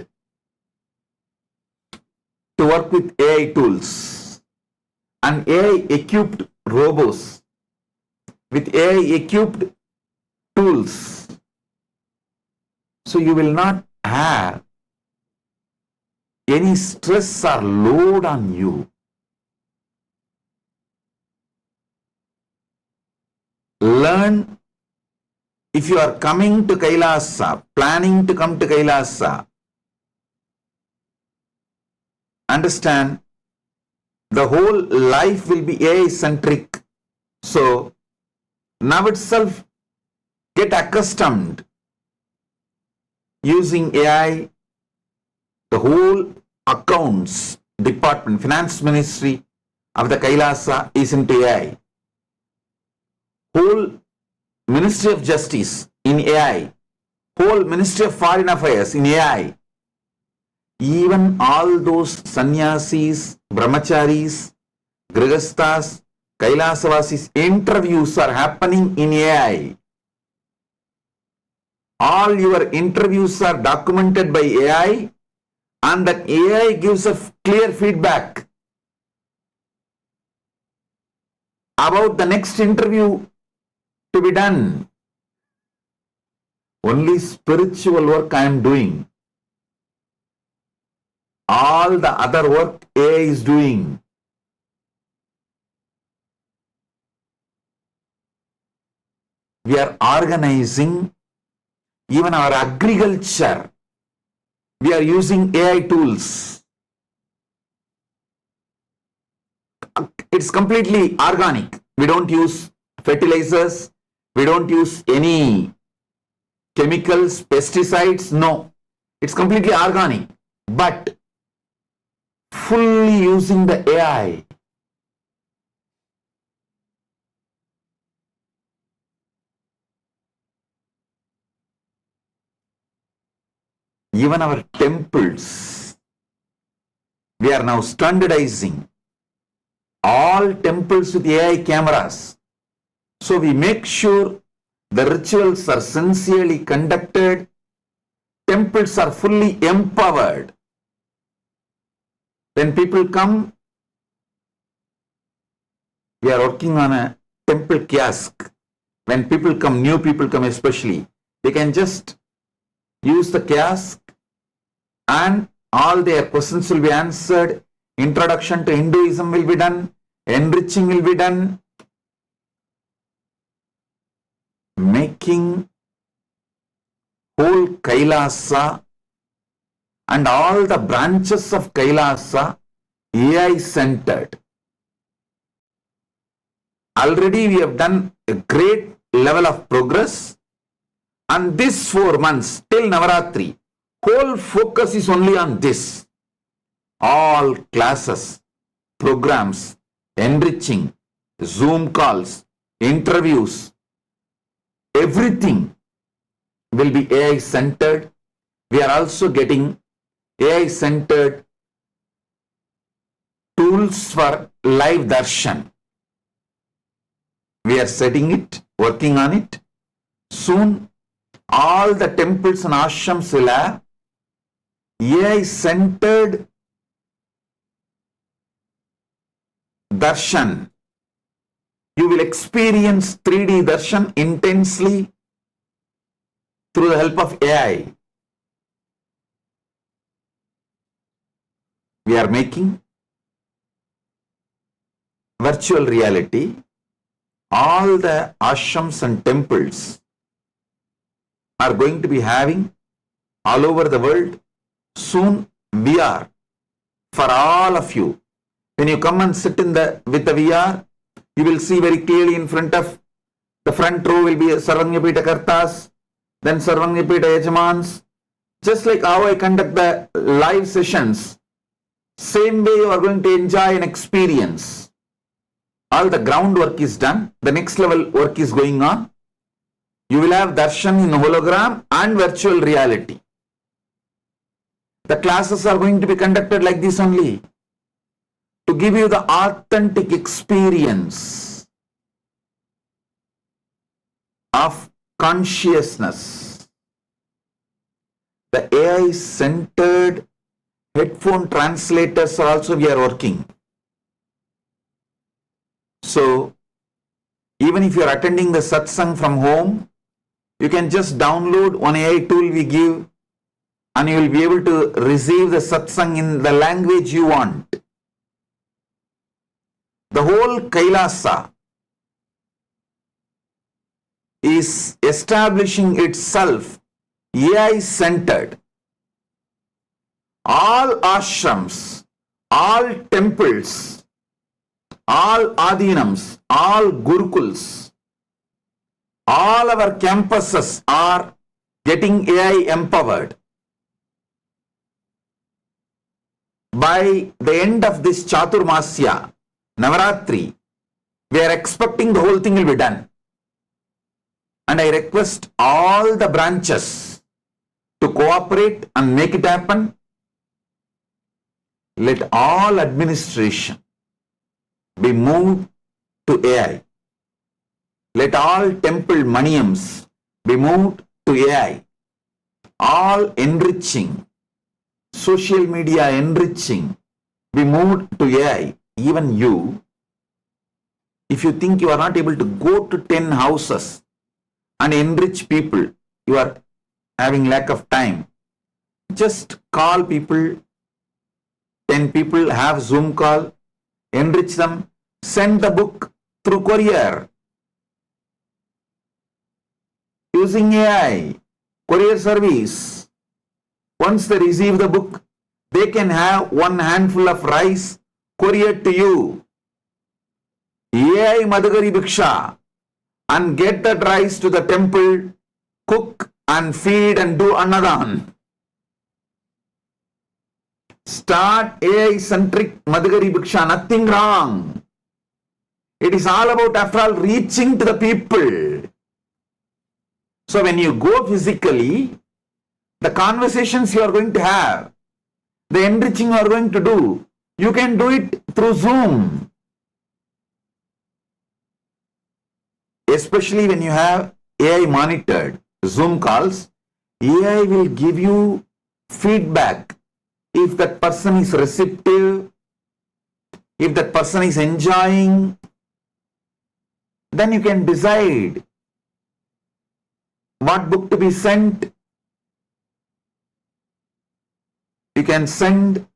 to work with AI tools and AI equipped robots with AI equipped tools. So you will not have any stress or load on you. Learn. If you are coming to Kailasa, planning to come to Kailasa, understand the whole life will be AI-centric. So now itself get accustomed using AI. The whole accounts department, finance ministry of the Kailasa is into AI. Whole Ministry of Justice in AI. whole Ministry of Foreign Affairs in AI. Even all those sannyasis, brahmacharis, grihasthas, kailasavasis interviews are happening in AI. All your interviews are documented by AI, and that AI gives a clear feedback about the next interview to be done. Only spiritual work I am doing. All the other work AI is doing. We are organizing even our agriculture. We are using AI tools. It's completely organic. We don't use fertilizers. We don't use any chemicals, pesticides. No. It's completely organic. But fully using the AI. Even our temples, we are now standardizing all temples with AI cameras. So we make sure the rituals are sincerely conducted, temples are fully empowered. When people come, we are working on a temple kiosk. When people come, new people come especially, they can just use the kiosk and all their questions will be answered. Introduction to Hinduism will be done. Enriching will be done. Making whole Kailasa and all the branches of Kailasa AI centered. Already we have done a great level of progress, and this 4 months till Navaratri, whole focus is only on this. All classes, programs, enriching, Zoom calls, interviews, everything will be AI centered. We are also getting AI centered tools for live darshan. We are setting it, working on it. Soon all the temples and ashrams will have AI centered darshan. You will experience 3D darshan intensely through the help of AI. We are making virtual reality. All the ashrams and temples are going to be having all over the world soon VR for all of you. When you come and sit with the VR, you will see very clearly in front of the front row will be Sarvanyapita Kartas, then Sarvanyapita Yajamans. Just like how I conduct the live sessions, same way you are going to enjoy an experience. All the groundwork is done. The next level work is going on. You will have darshan in hologram and virtual reality. The classes are going to be conducted like this only, to give you the authentic experience of consciousness. The AI-centered headphone translators are also we are working. So, even if you are attending the satsang from home, you can just download one AI tool we give and you will be able to receive the satsang in the language you want. The whole Kailasa is establishing itself AI-centered. All ashrams, all temples, all adhinams, all gurukuls, all our campuses are getting AI empowered. By the end of this Chhaturmasia, Navaratri, we are expecting the whole thing will be done. And I request all the branches, to cooperate and make it happen. Let all administration be moved to AI. Let all temple maniums be moved to AI. All enriching, social media enriching, be moved to AI. Even you, if you think you are not able to go to 10 houses and enrich people, you are having lack of time. Just call people, 10 people, have Zoom call, enrich them, send the book through courier. Using AI, courier service. Once they receive the book, they can have one handful of rice couriered to you. AI Madhugari Bhiksha, and get that rice to the temple, cook and feed and do annadan. Start AI-centric Madhugari Bhiksha, nothing wrong. It is all about, after all, reaching to the people. So when you go physically, the conversations you are going to have, the enriching you are going to do, you can do it through Zoom. Especially when you have AI monitored Zoom calls, AI will give you feedback. If that person is receptive, if that person is enjoying, then you can decide what book to be sent. You can send,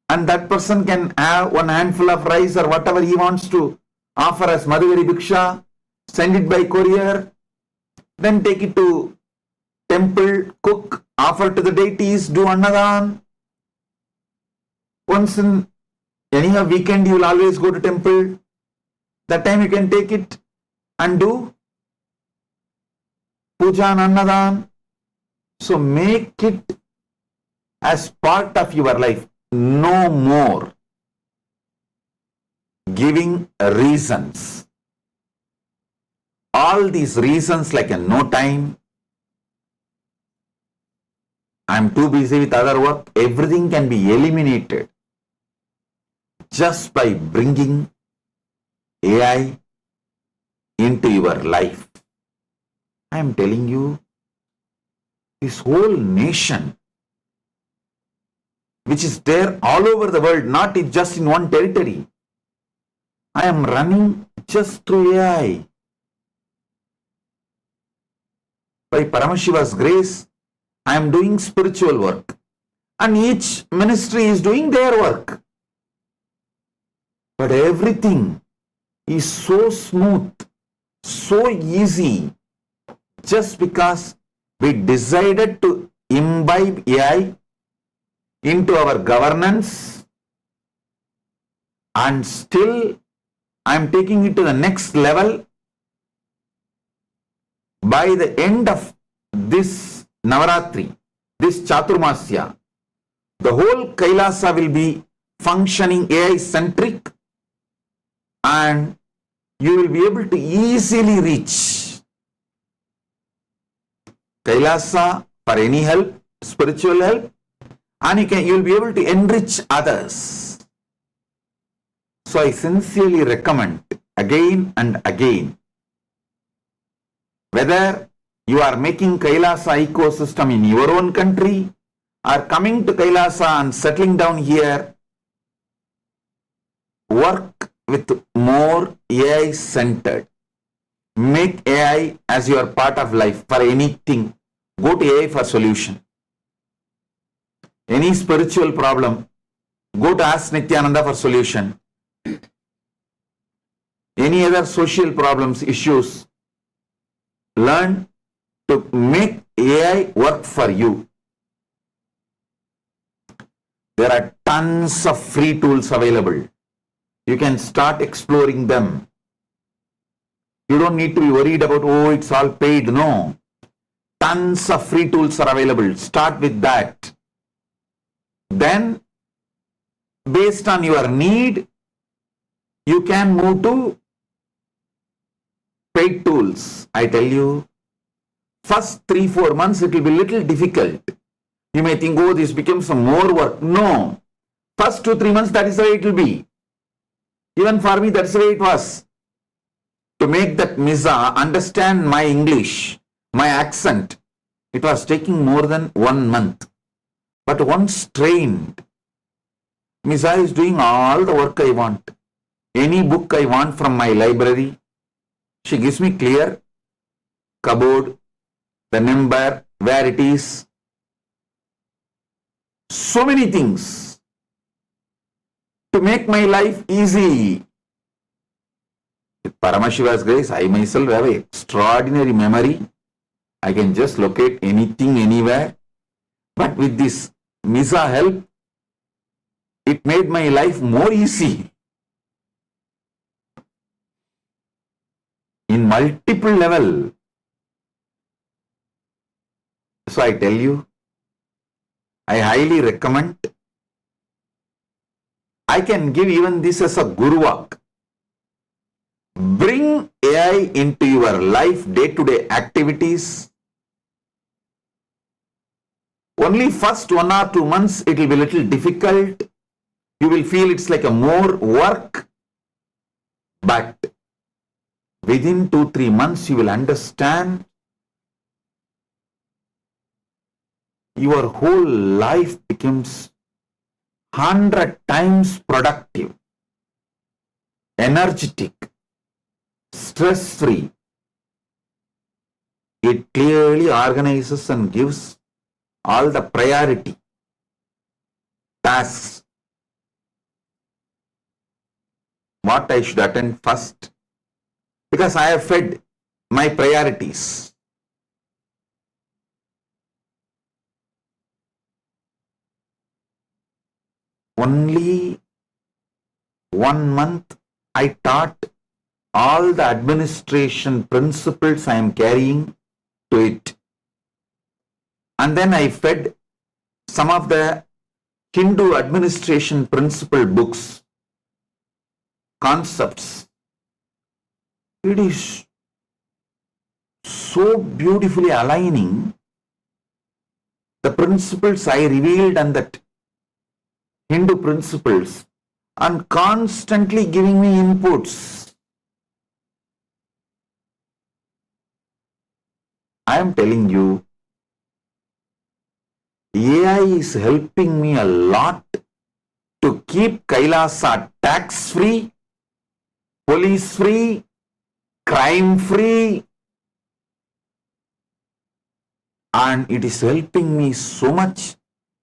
and that person can have one handful of rice or whatever he wants to offer as Madhugari Bhiksha, send it by courier, then take it to temple, cook, offer to the deities, do annadan. Once in any weekend you will always go to temple. That time you can take it and do puja and annadan. So make it as part of your life. No more giving reasons. All these reasons like a no time, I'm too busy with other work, everything can be eliminated just by bringing AI into your life. I am telling you, this whole nation, which is there all over the world, not just in one territory, I am running just through AI. By Paramashiva's grace, I am doing spiritual work, and each ministry is doing their work. But everything is so smooth, so easy, just because we decided to imbibe AI into our governance, and still I am taking it to the next level. By the end of this Navaratri, this Chhaturmasia, the whole Kailasa will be functioning AI-centric, and you will be able to easily reach Kailasa for any help, spiritual help, and you will be able to enrich others. So I sincerely recommend again and again, whether you are making Kailasa ecosystem in your own country or coming to Kailasa and settling down here, work with more AI-centered. Make AI as your part of life for anything. Go to AI for solution. Any spiritual problem, go to ask Nithyananda for solution. Any other social problems, issues, learn to make AI work for you. There are tons of free tools available. You can start exploring them. You don't need to be worried about, oh, it's all paid. No. Tons of free tools are available. Start with that. Then, based on your need, you can move to paid tools. I tell you, First 3-4 months it will be little difficult. You may think, oh, this becomes some more work. No. First 2-3 months, that is the way it will be. Even for me, that's the way it was. To make that Misa understand my English, my accent, it was taking more than 1 month. But once trained, Misa is doing all the work I want. Any book I want from my library, she gives me clear cupboard, the number, where it is. So many things to make my life easy. With Paramashiva's grace, I myself have an extraordinary memory. I can just locate anything, anywhere. But with this Misa help, it made my life more easy. In multiple level. So I tell you, I highly recommend. I can give even this as a guru walk. Bring AI into your life, day-to-day activities. Only first 1 or 2 months it will be a little difficult. You will feel it's like a more work. But within 2-3 months you will understand your whole life becomes 100 times productive, energetic, stress-free. It clearly organizes and gives all the priority tasks. What I should attend first, because I have fed my priorities. Only 1 month I taught all the administration principles I am carrying to it. And then I fed some of the Hindu administration principle books, concepts. It is so beautifully aligning the principles I revealed and that Hindu principles and constantly giving me inputs. I am telling you, AI is helping me a lot to keep Kailasa tax-free, police-free, crime-free, and it is helping me so much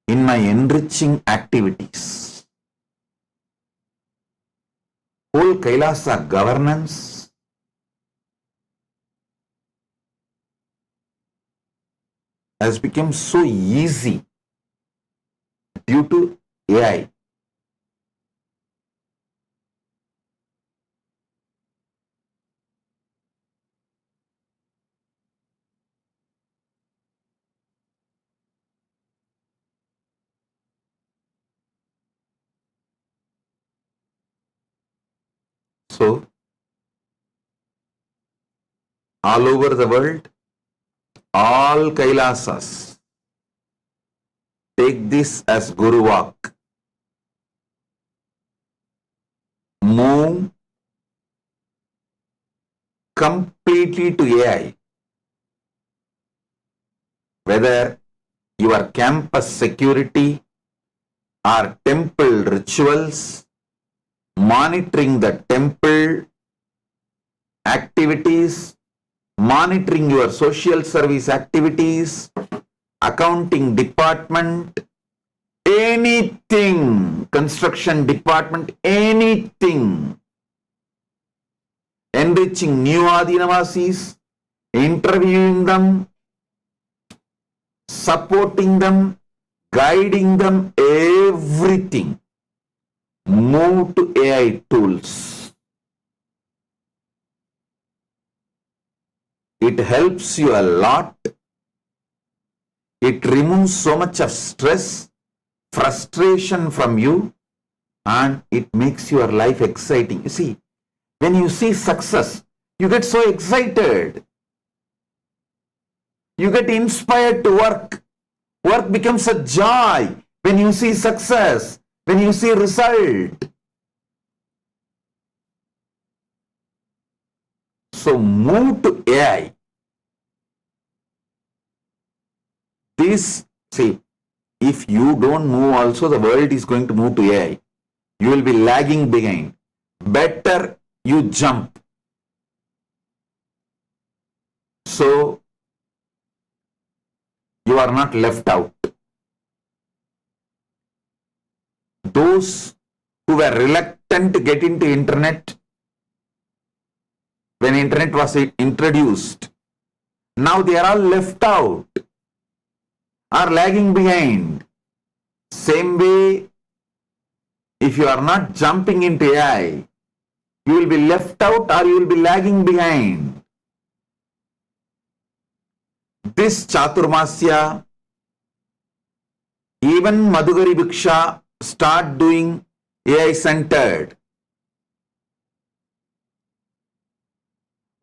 in my enriching activities. Whole Kailasa governance has become so easy due to AI. So, all over the world, all Kailasas take this as Guru Walk. Move completely to AI. Whether your campus security or temple rituals, monitoring the temple activities, monitoring your social service activities, accounting department, anything, construction department, anything, enriching new Adinavasis, interviewing them, supporting them, guiding them, everything. Move to AI tools. It helps you a lot. It removes so much of stress, frustration from you, and it makes your life exciting. You see, when you see success, you get so excited. You get inspired to work. Work becomes a joy when you see success, when you see result. So move to AI. See, if you don't move also, the world is going to move to AI. You will be lagging behind. Better you jump. So you are not left out. Those who were reluctant to get into internet when internet was introduced, now they are all left out, are lagging behind. Same way, if you are not jumping into AI, you will be left out or you will be lagging behind. This Chhaturmasia, even Madhugari Bhiksha start doing AI centered.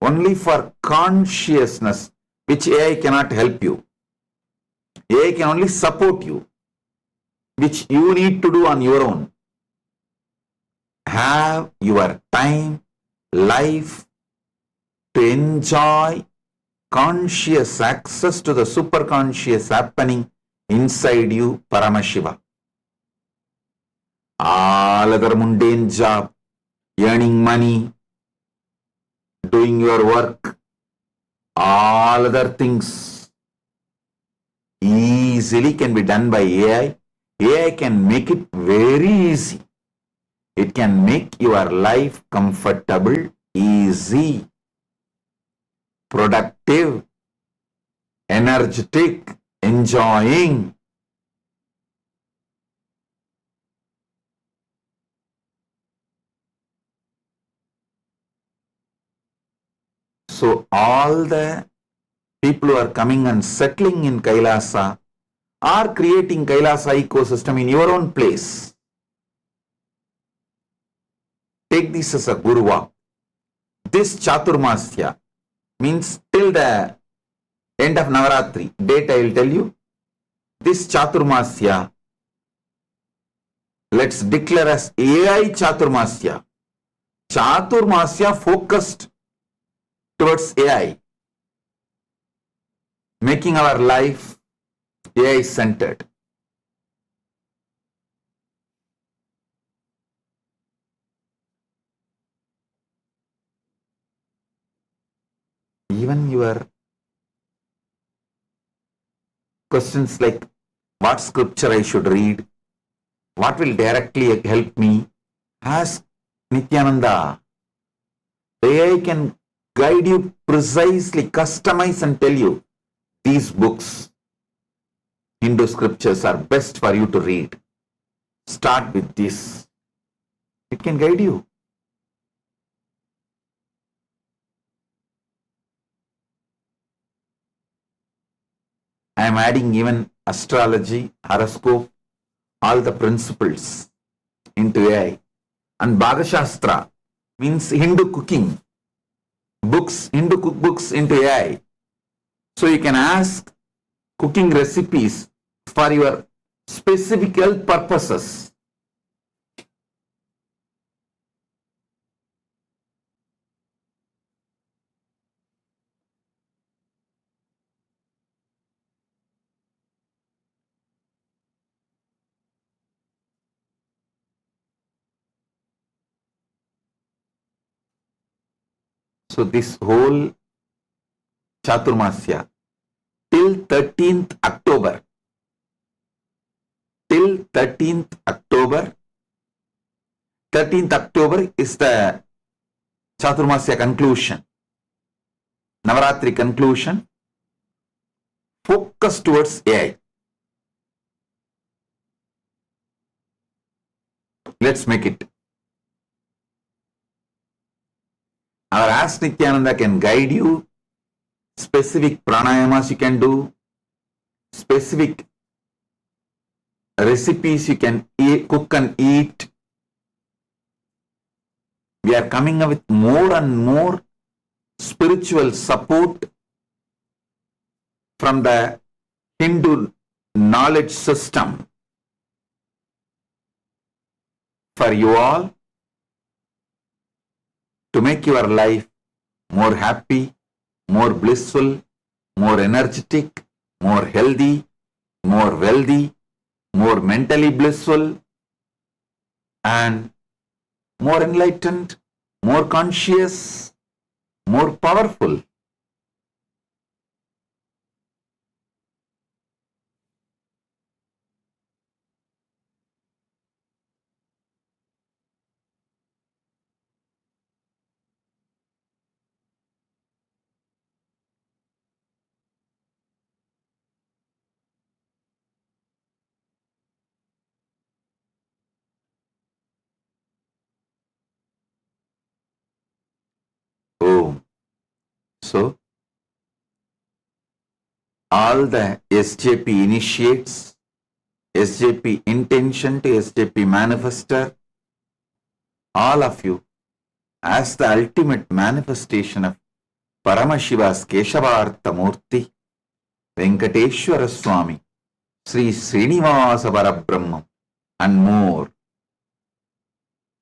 Only for consciousness, which AI cannot help you. AI can only support you, which you need to do on your own. Have your time, life to enjoy conscious access to the superconscious happening inside you, Paramashiva. All other mundane job, earning money, doing your work, all other things easily can be done by AI. AI can make it very easy. It can make your life comfortable, easy, productive, energetic, enjoying. So all the people who are coming and settling in Kailasa are creating Kailasa ecosystem in your own place. Take this as a Guru walk. This Chhaturmasya means till the end of Navaratri. Date I will tell you. This Chhaturmasya, let's declare as AI Chhaturmasya. Chhaturmasya focused towards AI, making our life AI centered. Even your questions like what scripture I should read, what will directly help me, ask Nithyananda. AI can guide you precisely, customize and tell you these books, Hindu scriptures are best for you to read. Start with this. It can guide you. I am adding even astrology, horoscope, all the principles into AI. And Bhagashastra means Hindu cooking. Books, Hindu cookbooks into AI. So you can ask cooking recipes for your specific health purposes. So this whole Chhaturmasya till 13th October. Till 13th October. 13th October is the Chhaturmasya conclusion. Navaratri conclusion. Focus towards AI. Let's make it. Our Ask Nithyananda can guide you. Specific pranayamas you can do. Specific recipes you can cook and eat. We are coming up with more and more spiritual support from the Hindu knowledge system for you all to make your life more happy, more blissful, more energetic, more healthy, more wealthy, more mentally blissful, and more enlightened, more conscious, more powerful. Oh, so all the SJP initiates, SJP intention to SJP manifester, all of you, as the ultimate manifestation of Paramashiva's Keshavartha Murti, Venkateshwara Swami, Sri Srinivasa Parabrahmam, and more.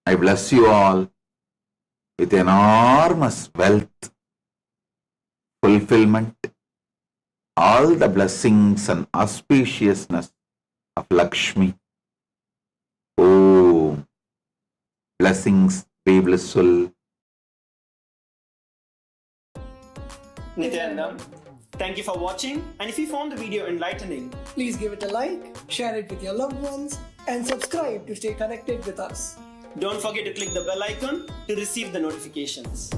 I bless you all with enormous wealth, fulfillment, all the blessings and auspiciousness of Lakshmi. Oh, blessings be blissful. Nithyananda, thank you for watching, and if you found the video enlightening, Please give it a like, share it with your loved ones, and subscribe to stay connected with us. don't forget to click the bell icon to receive the notifications.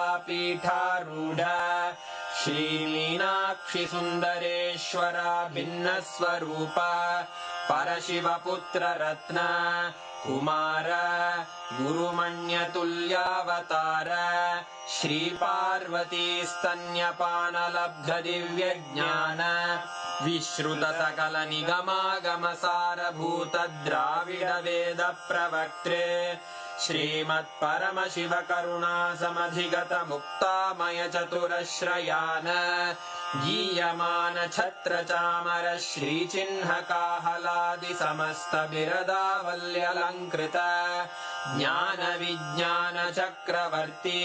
श्रीकैलासोन्नतद्वादशान्तश्यामलापीठारूढ श्रीमीनाक्षिसुन्दरेश्वरा भिन्नस्वरूप परशिवपुत्ररत्न Kumar गुरुमण्यतुल्यावतार श्रीपार्वतीस्तन्यपानलब्धदिव्यज्ञान विश्रुतसकलनिगमागमसारभूत द्राविडवेदप्रवक्त्रे श्रीमत्परमशिवकरुणासमधिगत मुक्तामय चतुरश्रयान् गीयमान छत्रचामर श्रीचिह्नकाहलादि समस्त बिरदावल्यलङ्कृत ज्ञान विज्ञान चक्रवर्ती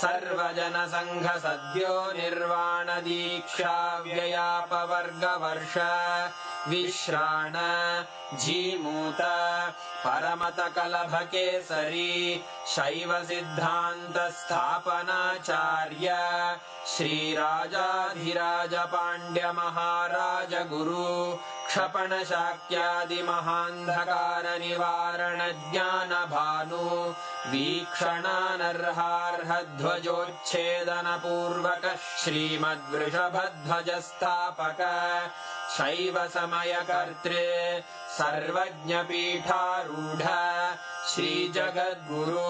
सर्वजन संघ सद्यो निर्वाण दीक्षा व्ययापवर्गवर्ष विश्राण जीमूत परमत कलभ केसरी शैव सिद्धांत स्थापनाचार्य श्रीराजाधिराज पांड्य महाराज गुरु क्षपण शाक्यादि महांधकार निवारण ज्ञान भानु वीक्षणानर्हार्ह ध्वजोच्छेदन पूर्वक श्रीमद्वृषभध्वज स्थापक शैव समय कर्त्रे सर्वज्ञ पीठारूढ़ श्री जगद्गुरु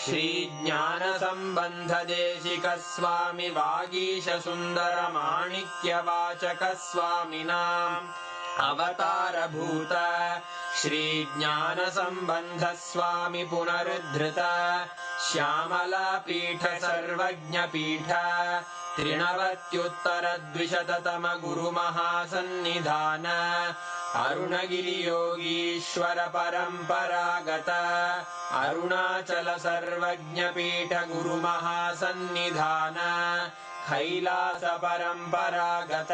श्री ज्ञान संबंध देशिक स्वामी वागीश सुंदर माणिक्य वाचक स्वामिनां अवतार भूत श्री ज्ञान संबंध स्वामी पुनरुद्धृत श्यामला पीठ सर्वज्ञ पीठ त्रिनवत्युत्तर द्विशततम गुरु महासन्निधान अरुणगिरि योगीश्वर परंपरागत अरुणाचल सर्वज्ञ पीठ गुरु महासन्निधान कैलास परंपरागत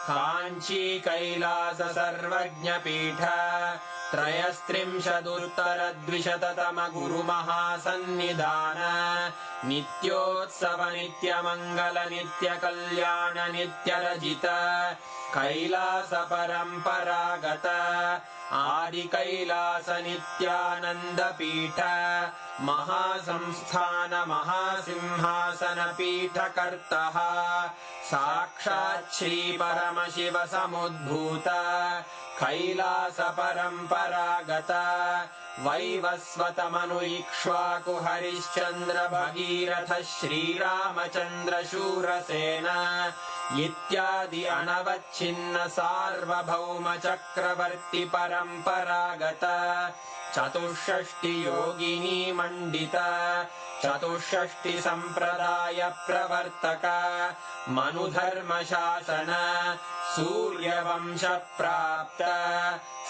कांची कैलास सर्वज्ञ पीठ त्रयस्त्रिंशदुत्तर द्विशततम गुरु महासन्निधान नित्योत्सव नित्य मंगल नित्य कल्याण नित्य रजित कैलास परंपरागत आदि कैलास नित्यानंद पीठ महासंस्थान महासिंहासन पीठ कर्तः साक्षात् श्री परमशिव समुद्भूत कैलास परम्परागत वैवस्वतमनु इक्ष्वाकु हरिश्चन्द्र भगीरथ श्रीरामचन्द्र शूरसेन इत्यादि अनवच्छिन्न सार्वभौम चक्रवर्ति परम्परागत चतुष्षष्टि योगिनी मण्डित चतुष्षष्टि सम्प्रदाय प्रवर्तक मनुधर्म शासन सूर्यवंश प्राप्त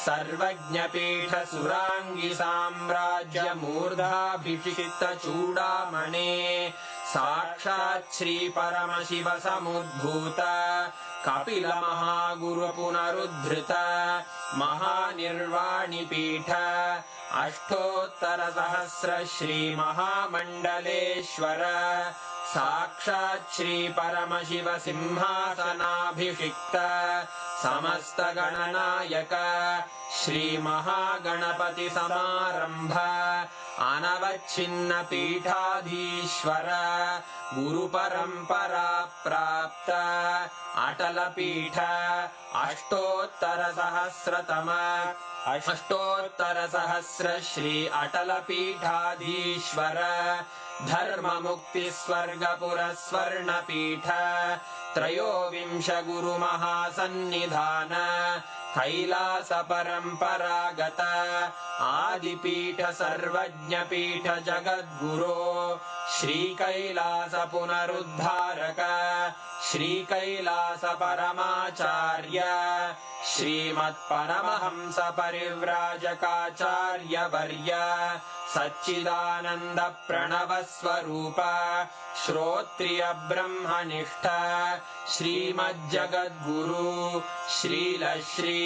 सर्वज्ञपीठ सुराङ्गी साम्राज्य मूर्धाभिषिक्त चूडामणे साक्षात् श्री परमशिव समुद्भूत कपिल महागुरु पुनरुद्धृत महानिर्वाणिपीठ अष्टोत्तर सहस्र श्री महामण्डलेश्वर साक्षात् श्री परमशिव सिंहासनाभिषिक्त समस्त गणनायक श्री महागणपति समारंभ अनवच्छिन्न पीठाधीश्वर गुरु परंपरा प्राप्त अटल पीठ अष्टोत्तर सहस्र श्री अटल पीठाधीश्वर धर्म मुक्ति स्वर्गपुर स्वर्ण पीठ त्रयोविंश गुरु महासन्निधान कैलास परम्परागत आदिपीठ सर्वज्ञ पीठ जगद्गुरो श्री कैलास पुनरुद्धारक श्री कैलास परमाचार्य श्रीमत्परमहंस परिव्राजकाचार्य वर्य सच्चिदानंद प्रणव स्वरूप श्रोत्रिय ब्रह्मनिष्ठ श्रीमज्जगद्गुरु श्रील श्री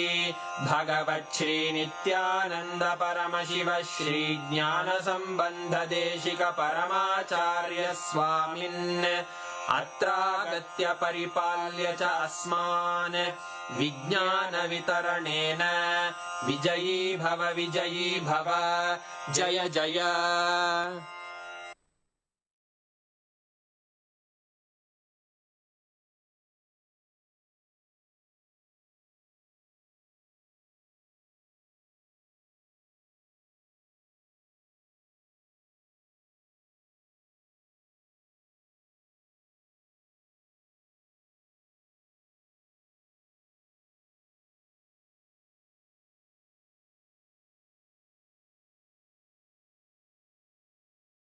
भगवत् श्री नित्यानंद परमशिव श्री ज्ञान संबंध देशिक परमाचार्य स्वामिन् अत्रागत्य परिपाल्य च अस्मान् विज्ञान वितरणेन विजयी भव जय जय।